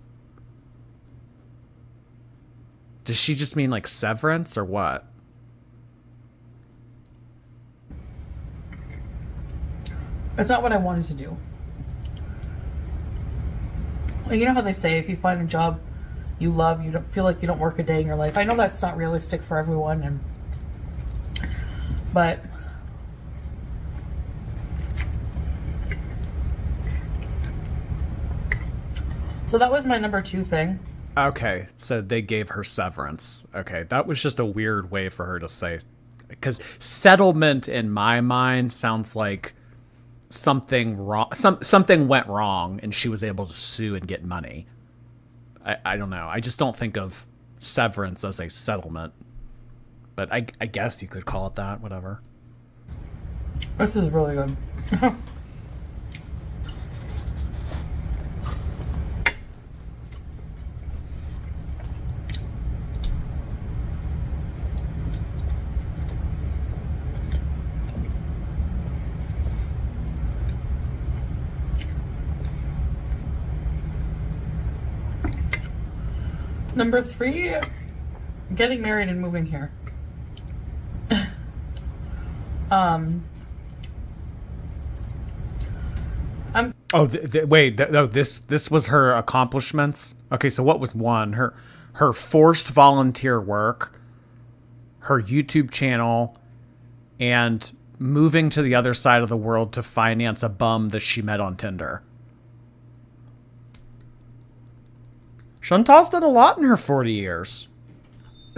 Does she just mean like severance or what? It's not what I wanted to do. You know how they say if you find a job you love, you don't feel like you don't work a day in your life. I know that's not realistic for everyone, but so that was my number 2 thing. Okay, so they gave her severance. Okay, that was just a weird way for her to say, because settlement in my mind sounds like something wrong. Something went wrong, and she was able to sue and get money. I don't know. I just don't think of severance as a settlement, but I guess you could call it that. Whatever. This is really good. Number 3, getting married and moving here. This was her accomplishments. Okay, so what was one? Her forced volunteer work, her YouTube channel, and moving to the other side of the world to finance a bum that she met on Tinder. Shantal's done a lot in her 40 years.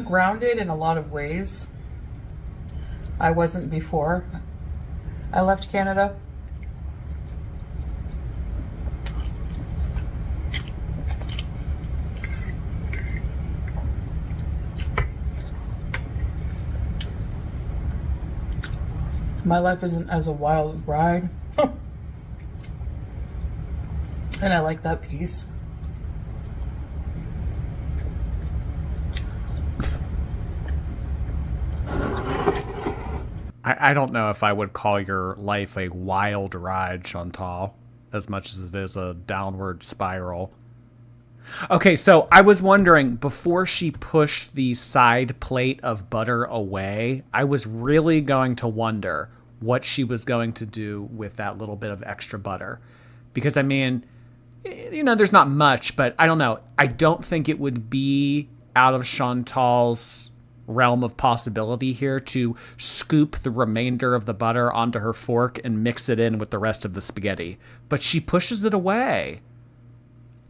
Grounded in a lot of ways. I wasn't before I left Canada. My life isn't as a wild ride. And I like that piece. I don't know if I would call your life a wild ride, Shantal, as much as it is a downward spiral. Okay, so I was wondering, before she pushed the side plate of butter away, I was really going to wonder what she was going to do with that little bit of extra butter. Because, I mean, you know, there's not much, but I don't know. I don't think it would be out of Chantal's realm of possibility here to scoop the remainder of the butter onto her fork and mix it in with the rest of the spaghetti. But she pushes it away.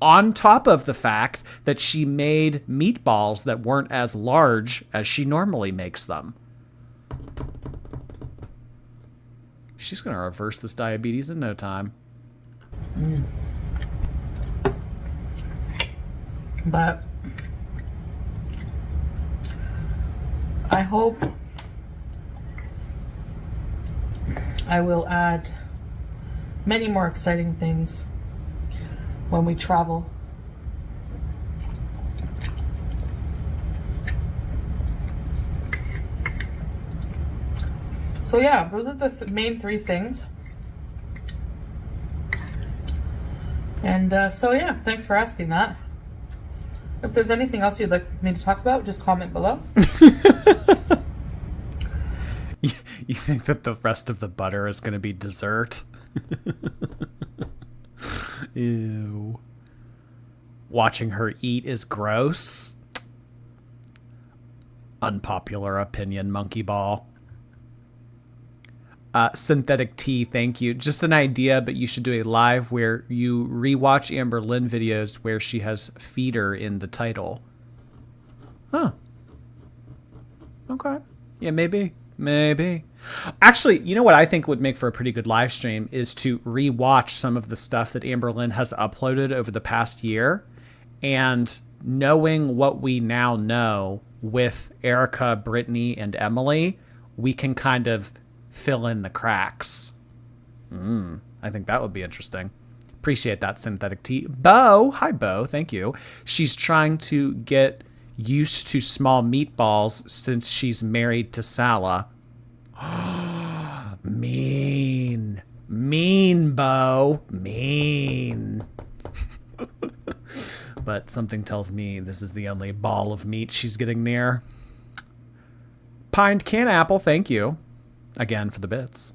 On top of the fact that she made meatballs that weren't as large as she normally makes them. She's going to reverse this diabetes in no time. But I hope I will add many more exciting things when we travel. So yeah, those are the main three things. And so yeah, thanks for asking that. If there's anything else you'd like me to talk about, just comment below. You think that the rest of the butter is going to be dessert? Ew. Watching her eat is gross. Unpopular opinion, monkey ball. Synthetic tea, thank you. Just an idea, but you should do a live where you rewatch Amberlynn videos where she has feeder in the title. Huh. Okay. Yeah, maybe. Maybe. Actually, you know what I think would make for a pretty good live stream is to rewatch some of the stuff that Amberlynn has uploaded over the past year, and knowing what we now know with Erica, Brittney, and Emily, we can kind of fill in the cracks. I think that would be interesting. Appreciate that, synthetic tea. Bo, hi Bo, thank you. She's trying to get used to small meatballs since she's married to Sala. Mean. Mean, Bo. Mean. But something tells me this is the only ball of meat she's getting near. Pined can apple, thank you. Again, for the bits.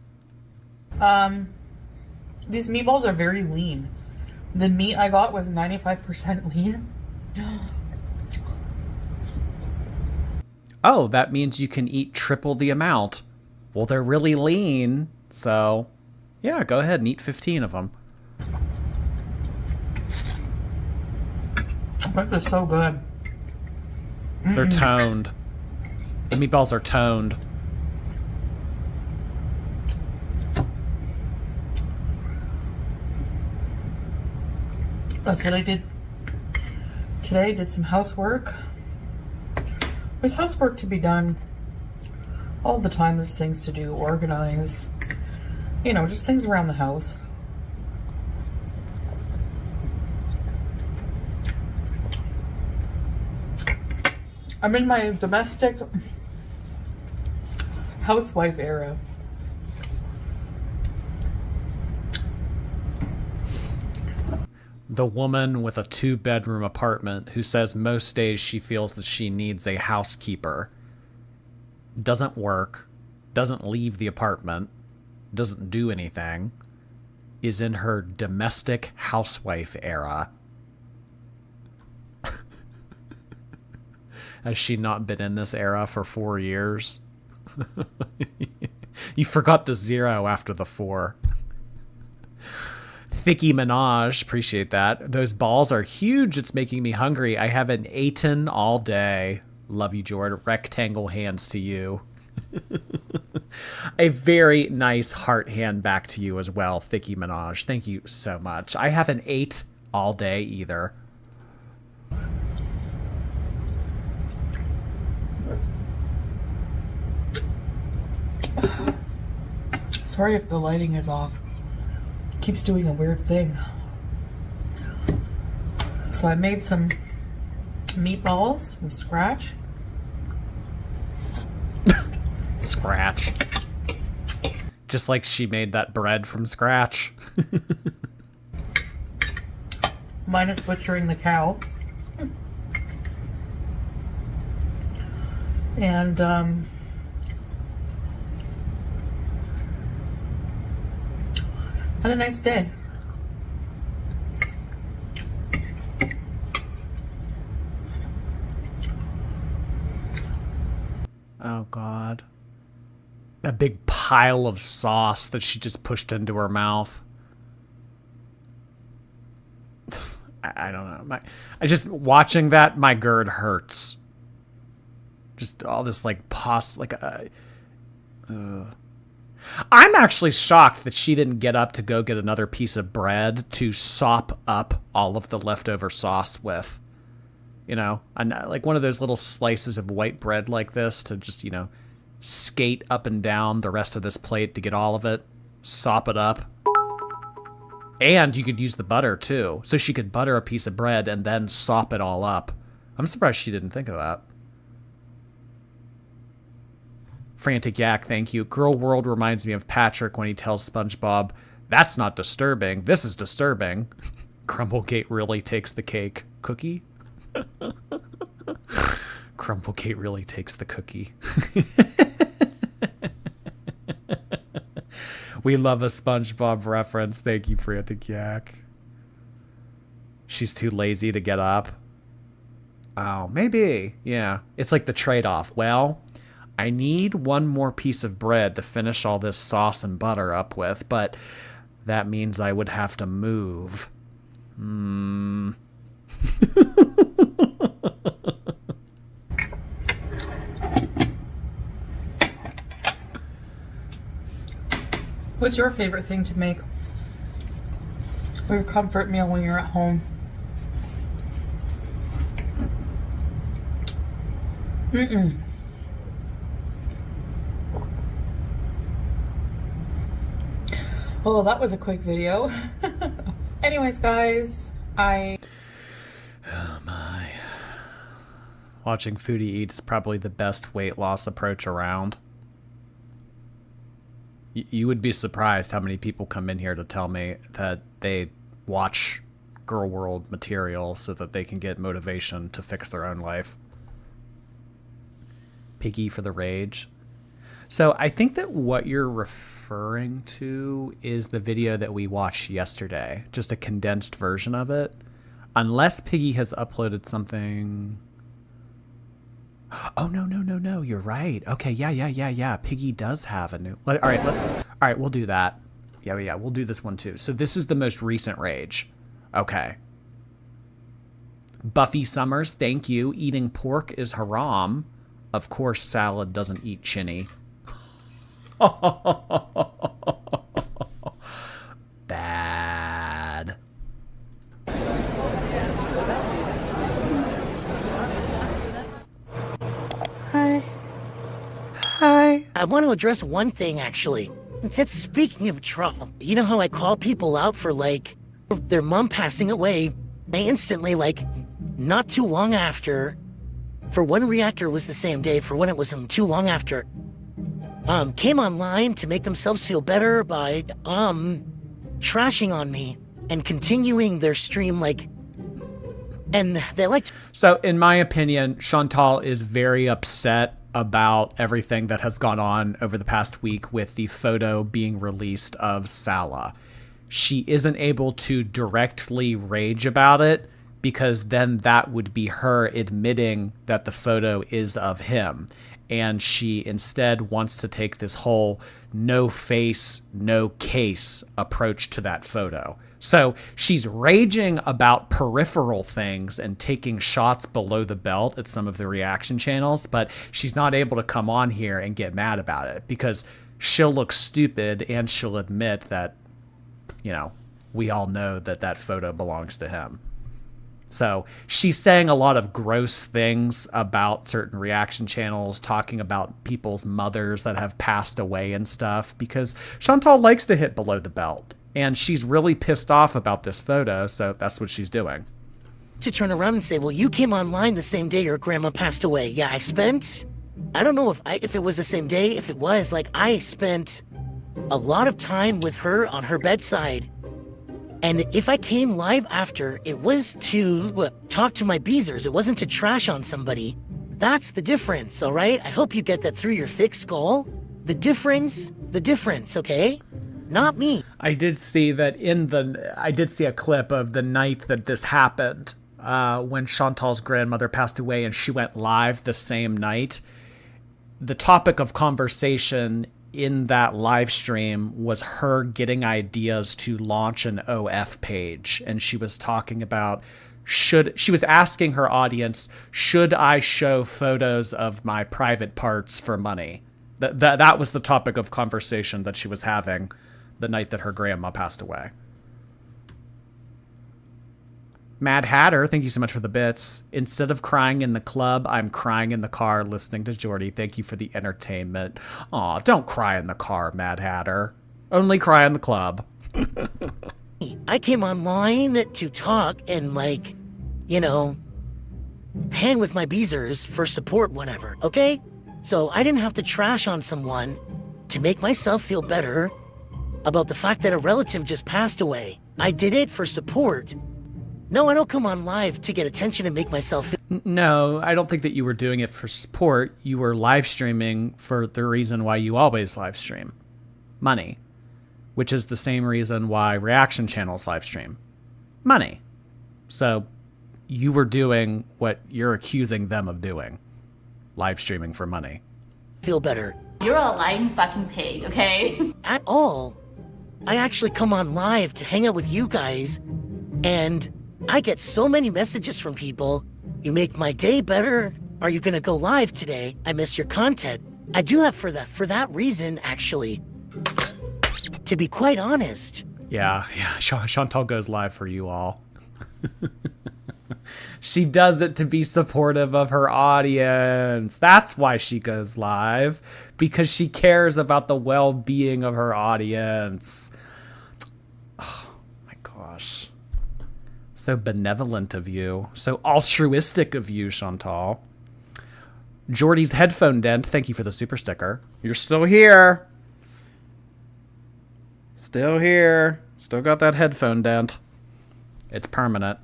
These meatballs are very lean. The meat I got was 95% lean. Oh, that means you can eat triple the amount. Well, they're really lean, so yeah, go ahead and eat 15 of them. But they're so good. They're toned. The meatballs are toned. That's what I did today. Did some housework. There's housework to be done all the time. There's things to do, organize, you know, just things around the house. I'm in my domestic housewife era. The woman with a 2-bedroom apartment who says most days she feels that she needs a housekeeper, doesn't work, doesn't leave the apartment, doesn't do anything, is in her domestic housewife era. Has she not been in this era for 4 years? You forgot the 0 after the 4. Thicky Minaj, appreciate that. Those balls are huge. It's making me hungry. I haven't eaten all day. Love you, Jordan. Rectangle hands to you. A very nice heart hand back to you as well, Thicky Minaj. Thank you so much. I haven't ate all day either. Sorry if the lighting is off. It keeps doing a weird thing. So I made some meatballs from scratch. Scratch. Just like she made that bread from scratch. Minus butchering the cow. And had a nice day. Oh God. A big pile of sauce that she just pushed into her mouth. I don't know. I just watching that, my GERD hurts. Just all this like pus, like I'm actually shocked that she didn't get up to go get another piece of bread to sop up all of the leftover sauce with. You know, like one of those little slices of white bread like this to just, you know, skate up and down the rest of this plate to get all of it, sop it up. And you could use the butter too. So she could butter a piece of bread and then sop it all up. I'm surprised she didn't think of that. Frantic Yak, thank you. Girl World reminds me of Patrick when he tells SpongeBob, "That's not disturbing. This is disturbing." Crumblegate really takes the cake. Cookie? Crumblegate really takes the cookie. We love a SpongeBob reference. Thank you, Frantic Yak. She's too lazy to get up. Oh, maybe. Yeah. It's like the trade-off. Well, I need one more piece of bread to finish all this sauce and butter up with, but that means I would have to move. What's your favorite thing to make? Or your comfort meal when you're at home? Oh, that was a quick video. Anyways, guys, Oh my. Watching Foodie eat is probably the best weight loss approach around. You would be surprised how many people come in here to tell me that they watch Girl World material so that they can get motivation to fix their own life. Piggy for the rage. So I think that what you're referring to is the video that we watched yesterday, just a condensed version of it. Unless Piggy has uploaded something. Oh, no. You're right. Okay, yeah. Piggy does have a new... All right, we'll do that. Yeah, we'll do this one too. So this is the most recent rage. Okay. Buffy Summers, thank you. Eating pork is haram. Of course, salad doesn't eat chinny. Bad. Hi. I want to address one thing, actually. It's speaking of trouble. You know how I call people out for, like, their mom passing away? I instantly, like, not too long after, for one reactor was the same day, for when it was too long after, came online to make themselves feel better by, trashing on me and continuing their stream, like, and they liked... So, in my opinion, Shantal is very upset about everything that has gone on over the past week with the photo being released of Salah. She isn't able to directly rage about it because then that would be her admitting that the photo is of him. and she instead wants to take this whole no face, no case approach to that photo. So she's raging about peripheral things and taking shots below the belt at some of the reaction channels, but she's not able to come on here and get mad about it because she'll look stupid and she'll admit that, you know, we all know that that photo belongs to him. So she's saying a lot of gross things about certain reaction channels, talking about people's mothers that have passed away and stuff, because Shantal likes to hit below the belt. And she's really pissed off about this photo, so that's what she's doing. To turn around and say, well, you came online the same day your grandma passed away. Yeah, I don't know if it was the same day. If it was, like, I spent a lot of time with her on her bedside. And if I came live after, it was to talk to my beezers. It wasn't to trash on somebody. That's the difference, all right? I hope you get that through your thick skull. The difference, okay? Not me. I did see that I did see a clip of the night that this happened, when Chantal's grandmother passed away and she went live the same night. The topic of conversation in that live stream was her getting ideas to launch an OF page. And she was talking about, she was asking her audience, should I show photos of my private parts for money? That was the topic of conversation that she was having the night that her grandma passed away. Mad Hatter, thank you so much for the bits. Instead of crying in the club, I'm crying in the car listening to Jordy. Thank you for the entertainment. Aw, don't cry in the car, Mad Hatter. Only cry in the club. I came online to talk and, like, you know, hang with my beezers for support whenever, okay? So I didn't have to trash on someone to make myself feel better about the fact that a relative just passed away. I did it for support. No, I don't come on live to get attention and make myself feel... No, I don't think that you were doing it for support. You were live streaming for the reason why you always live stream. Money. Which is the same reason why reaction channels live stream. Money. So you were doing what you're accusing them of doing. Live streaming for money. Feel better. You're a lying fucking pig, okay? At all. I actually come on live to hang out with you guys, and I get so many messages from people. You make my day better. Are you gonna go live today? I miss your content. I do that for that reason, actually. To be quite honest. Yeah, Shantal goes live for you all. She does it to be supportive of her audience. That's why she goes live. Because she cares about the well-being of her audience. Oh, my gosh. So benevolent of you. So altruistic of you, Shantal. Jordy's headphone dent. Thank you for the super sticker. You're still here. Still here. Still got that headphone dent. It's permanent.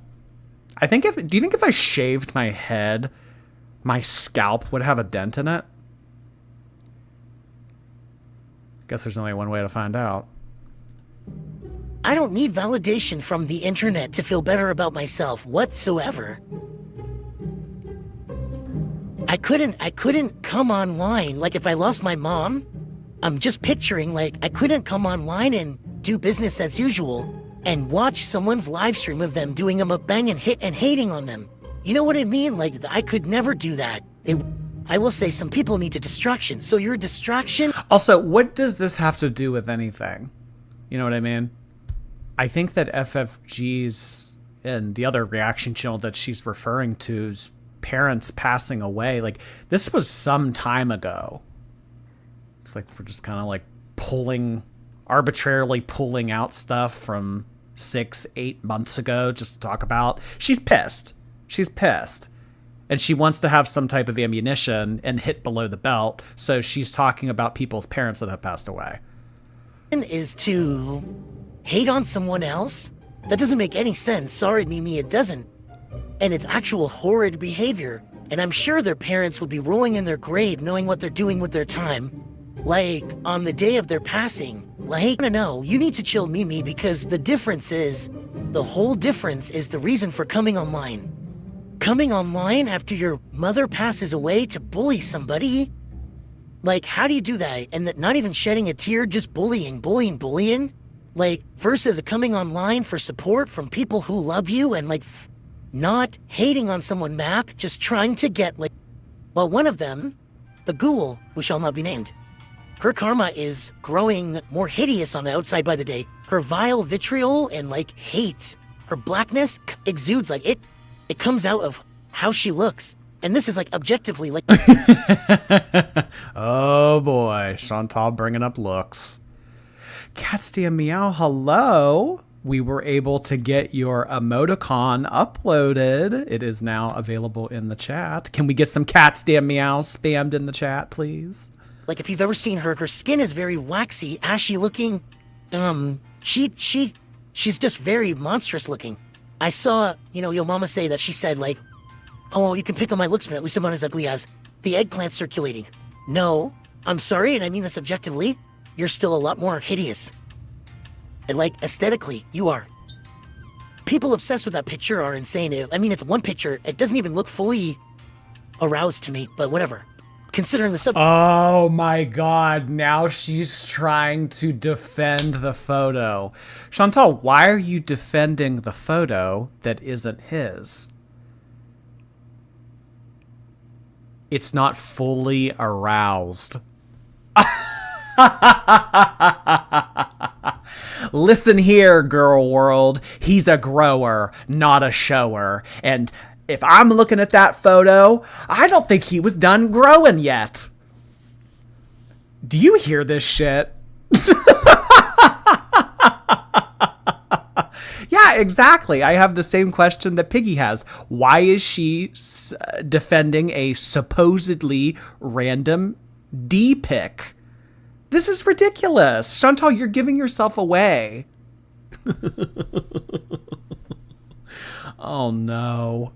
Do you think if I shaved my head, my scalp would have a dent in it? Guess there's only one way to find out. I don't need validation from the internet to feel better about myself whatsoever. I couldn't come online, like if I lost my mom, I'm just picturing, like, I couldn't come online and do business as usual and watch someone's live stream of them doing a mukbang and hating on them. You know what I mean? Like, I could never do that. I will say some people need a distraction, so you're a distraction? Also, what does this have to do with anything? You know what I mean? I think that FFG's and the other reaction channel that she's referring to's parents passing away, like, this was some time ago. It's like we're just kind of like arbitrarily pulling out stuff from 6-8 months ago just to talk about. She's pissed. She's pissed. And she wants to have some type of ammunition and hit below the belt, so she's talking about people's parents that have passed away. Is to hate on someone else? That doesn't make any sense. Sorry, Mimi, it doesn't. And it's actual horrid behavior. And I'm sure their parents would be rolling in their grave knowing what they're doing with their time. Like, on the day of their passing. Like, no, you need to chill, Mimi, because the whole difference is the reason for coming online. Coming online after your mother passes away to bully somebody? Like, how do you do that? And that not even shedding a tear, just bullying? Like, versus coming online for support from people who love you and, like, not hating on someone back, just trying to get, like... Well, one of them, the ghoul, who shall not be named, her karma is growing more hideous on the outside by the day. Her vile vitriol and, like, hate, her blackness exudes, like, it comes out of how she looks. And this is, like, objectively, like... Oh, boy. Shantal bringing up looks. Cat's Damn Meow, hello. We were able to get your emoticon uploaded. It is now available in the chat. Can we get some Cat's Damn Meow spammed in the chat, please? Like, if you've ever seen her, her skin is very waxy, ashy looking. She's just very monstrous looking. I saw, you know, your mama say that she said, like, oh, you can pick on my looks, but at least I'm not as ugly as the eggplant circulating. No, I'm sorry, and I mean this objectively. You're still a lot more hideous. And, like, aesthetically, you are. People obsessed with that picture are insane. I mean, it's one picture. It doesn't even look fully aroused to me, but whatever. Considering the subject. Oh my god, now she's trying to defend the photo. Shantal, why are you defending the photo that isn't his? It's not fully aroused. Listen here, girl world. He's a grower, not a shower. And if I'm looking at that photo, I don't think he was done growing yet. Do you hear this shit? Yeah, exactly. I have the same question that Piggy has. Why is she defending a supposedly random D pic? This is ridiculous. Shantal, you're giving yourself away. Oh, no.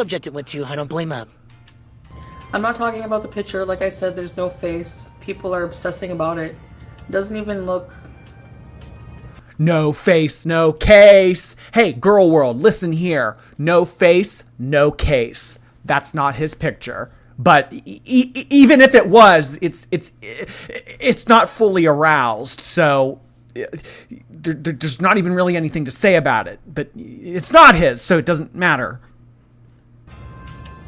Subject it went to, I don't blame her. I'm not talking about the picture. Like I said, there's no face. People are obsessing about it. Doesn't even look... No face, no case. Hey, girl world, listen here. No face, no case. That's not his picture. But even if it was, it's not fully aroused. So there's not even really anything to say about it. But it's not his, so it doesn't matter.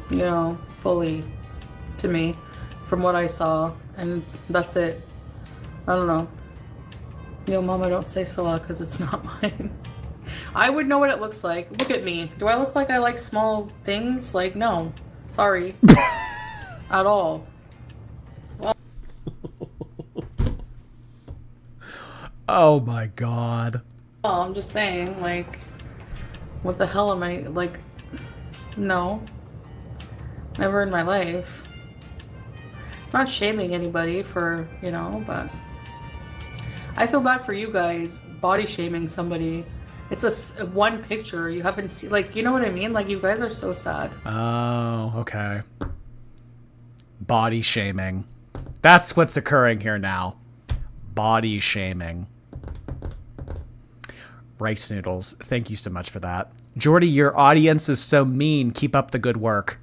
You know, fully to me from what I saw, and that's it. I don't know. You know, Mama, don't say Salah because it's not mine. I would know what it looks like. Look at me. Do I look like I like small things? Like, no. Sorry. At all. Well, oh my god. I'm just saying, like, what the hell am I, like, no. Never in my life. I'm not shaming anybody for, you know, but I feel bad for you guys body shaming somebody. It's a one picture you haven't seen, like, you know what I mean? Like, you guys are so sad. Oh, okay. Body shaming. That's what's occurring here now. Body shaming. Rice noodles. Thank you so much for that. Jordy, your audience is so mean. Keep up the good work.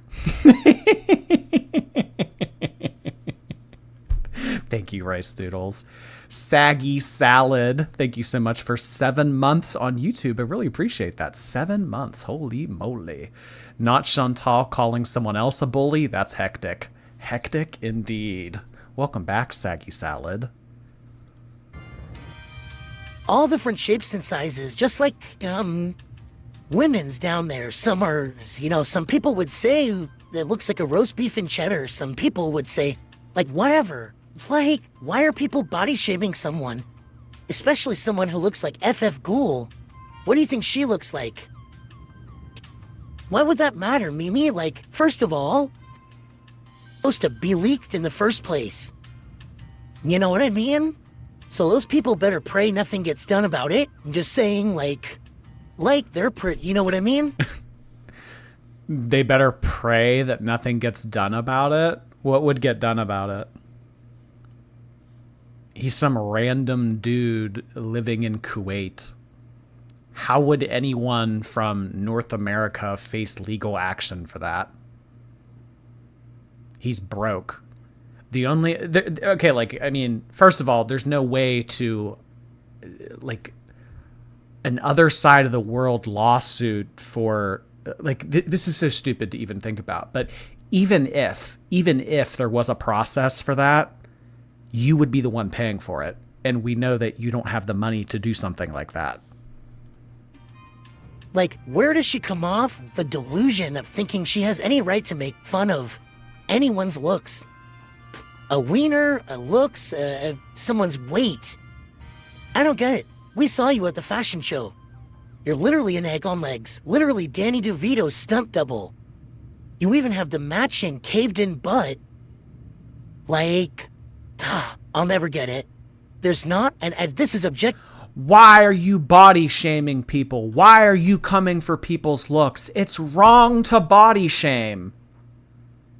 Thank you, Rice Noodles. Saggy Salad. Thank you so much for 7 months on YouTube. I really appreciate that. 7 months. Holy moly. Not Shantal calling someone else a bully. That's hectic. Hectic indeed. Welcome back, Saggy Salad. All different shapes and sizes, just like, women's down there. Some are, you know, some people would say it looks like a roast beef and cheddar. Some people would say, like, whatever. Like, why are people body shaming someone? Especially someone who looks like FF Ghoul. What do you think she looks like? Why would that matter, Mimi? Like, first of all, supposed to be leaked in the first place. You know what I mean? So those people better pray nothing gets done about it. I'm just saying, like they're pretty, you know what I mean? They better pray that nothing gets done about it? What would get done about it? He's some random dude living in Kuwait. How would anyone from North America face legal action for that? He's broke. The only okay, like, I mean, first of all, there's no way to like an other side of the world lawsuit for like this is so stupid to even think about. But even if there was a process for that, you would be the one paying for it, and we know that you don't have the money to do something like that. Like, where does she come off the delusion of thinking she has any right to make fun of anyone's looks? A wiener, a looks, someone's weight. I don't get it. We saw you at the fashion show. You're literally an egg on legs. Literally Danny DeVito's stunt double. You even have the matching caved-in butt. Like, I'll never get it. There's not, and this is objective. Why are you body shaming people? Why are you coming for people's looks? It's wrong to body shame.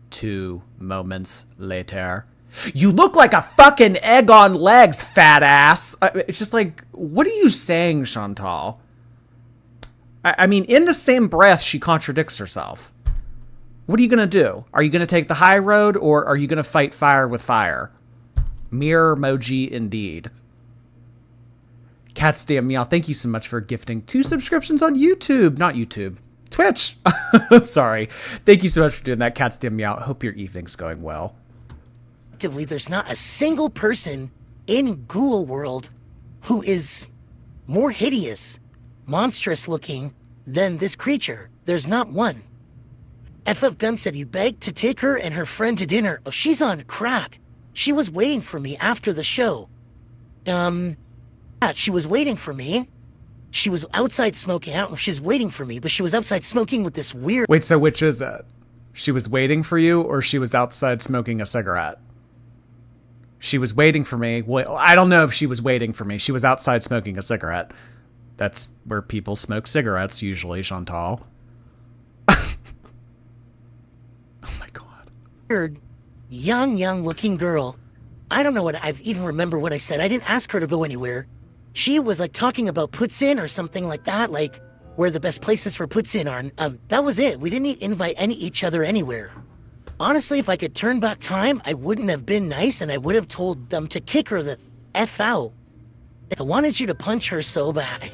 2 moments later. You look like a fucking egg on legs, fat ass. It's just like, what are you saying, Shantal? I mean, in the same breath, she contradicts herself. What are you going to do? Are you going to take the high road, or are you going to fight fire with fire? Mirror emoji indeed. Cat's Damn Meow, thank you so much for gifting 2 subscriptions on YouTube. Not YouTube. Twitch. Sorry. Thank you so much for doing that, Cat's Damn Meow. Hope your evening's going well. There's not a single person in Ghoul World who is more hideous, monstrous looking than this creature. There's not one. FF Gun said you begged to take her and her friend to dinner. Oh, she's on crack. She was waiting for me after the show. Yeah, she was waiting for me. She was outside smoking. I don't know if she's waiting for me, but she was outside smoking with this weird... Wait, so which is it? She was waiting for you, or she was outside smoking a cigarette? She was waiting for me. Well, I don't know if she was waiting for me. She was outside smoking a cigarette. That's where people smoke cigarettes, usually, Shantal. Oh my god. Weird, young looking girl. I don't know what I even remember what I said. I didn't ask her to go anywhere. She was like talking about puts in or something like that, like where the best places for puts in are. That was it. We didn't invite each other anywhere. Honestly, if I could turn back time, I wouldn't have been nice, and I would have told them to kick her the F out. I wanted you to punch her so bad.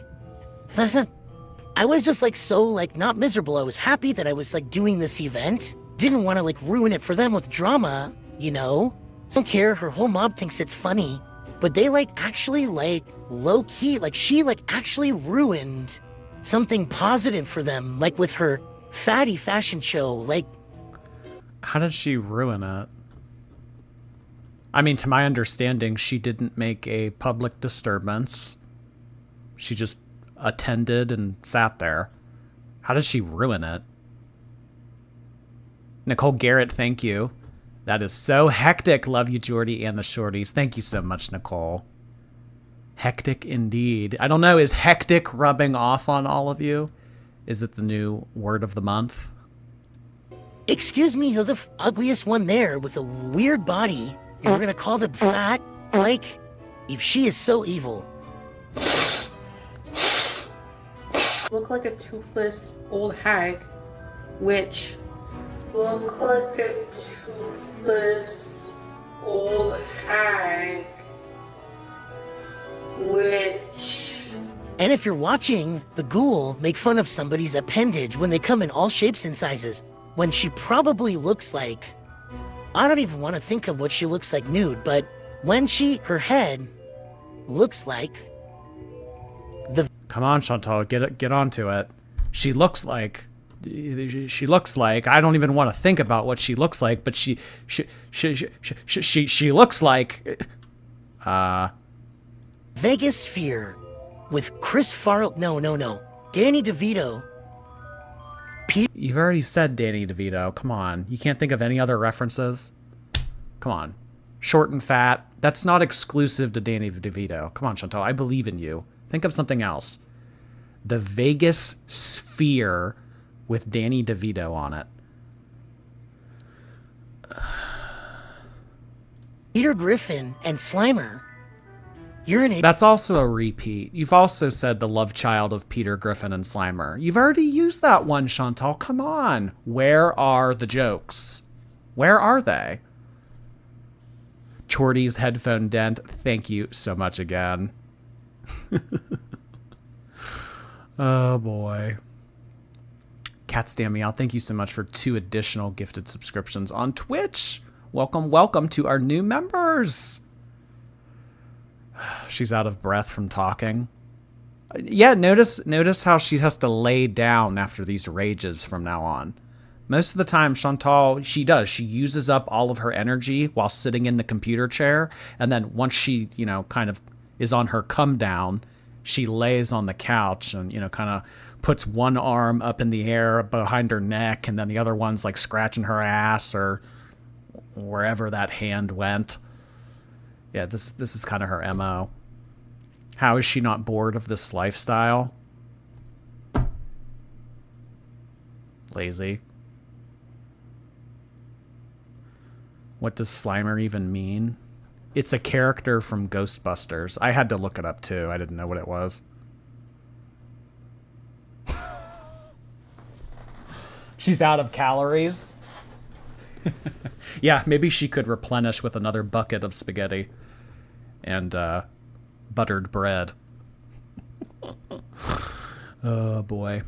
I was just like so like not miserable. I was happy that I was like doing this event. Didn't want to like ruin it for them with drama, you know? Don't care, her whole mob thinks it's funny. But they like actually like low-key, like she like actually ruined something positive for them, like with her fatty fashion show, like... How did she ruin it? I mean, to my understanding, she didn't make a public disturbance. She just attended and sat there. How did she ruin it? Nicole Garrett, thank you. That is so hectic. Love you, Jordy and the shorties. Thank you so much, Nicole. Hectic indeed. I don't know, is hectic rubbing off on all of you? Is it the new word of the month? Excuse me, you're the ugliest one there with a weird body. You're gonna call them fat? Like, if she is so evil. Look like a toothless old hag, which... Look like a toothless old hag, which... And if you're watching the ghoul make fun of somebody's appendage when they come in all shapes and sizes, when she probably looks like... I don't even want to think of what she looks like nude, but when her head looks like the... Come on, Shantal, get onto it. She looks like... I don't even want to think about what she looks like, but she looks like... Vegas Sphere with Chris Farrell... No. Danny DeVito. You've already said Danny DeVito. Come on. You can't think of any other references? Come on. Short and fat. That's not exclusive to Danny DeVito. Come on, Shantal. I believe in you. Think of something else. The Vegas Sphere with Danny DeVito on it. Peter Griffin and Slimer. You're an idiot. That's also a repeat. You've also said the love child of Peter Griffin and Slimer. You've already used that one, Shantal. Come on. Where are the jokes? Where are they? Chorty's headphone dent. Thank you so much again. Oh boy. Cat Stand Me Out, thank you so much for 2 additional gifted subscriptions on Twitch. Welcome, welcome to our new members. She's out of breath from talking. Yeah, notice how she has to lay down after these rages from now on. Most of the time, Shantal, she uses up all of her energy while sitting in the computer chair. And then once she, kind of is on her come down, she lays on the couch and, kind of puts one arm up in the air behind her neck. And then the other one's like scratching her ass or wherever that hand went. Yeah, this is kind of her MO. How is she not bored of this lifestyle? Lazy. What does Slimer even mean? It's a character from Ghostbusters. I had to look it up too. I didn't know what it was. She's out of calories. Yeah, maybe she could replenish with another bucket of spaghetti and buttered bread. Oh boy.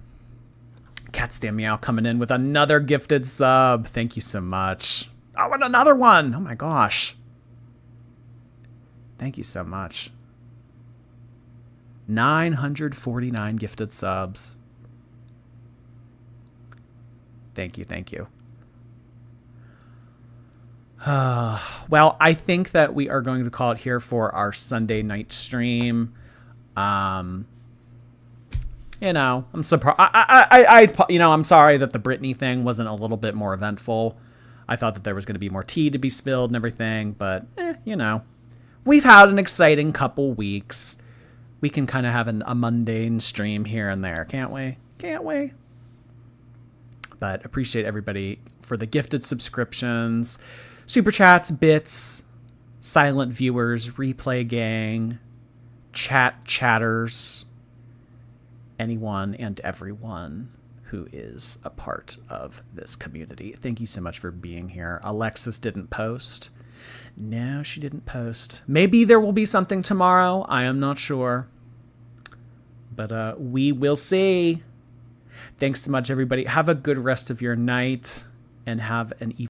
Cat Stand Meow coming in with another gifted sub. Thank you so much. Oh, and another one. Oh my gosh. Thank you so much. 949 gifted subs. Thank you, thank you. Well, I think that we are going to call it here for our Sunday night stream. I'm surprised. I'm sorry that the Brittney thing wasn't a little bit more eventful. I thought that there was going to be more tea to be spilled and everything, but we've had an exciting couple weeks. We can kind of have a mundane stream here and there, can't we? Can't we? But appreciate everybody for the gifted subscriptions. Super chats, bits, silent viewers, replay gang, chatters, anyone and everyone who is a part of this community. Thank you so much for being here. Alexis didn't post. No, she didn't post. Maybe there will be something tomorrow. I am not sure. But we will see. Thanks so much, everybody. Have a good rest of your night and have an evening.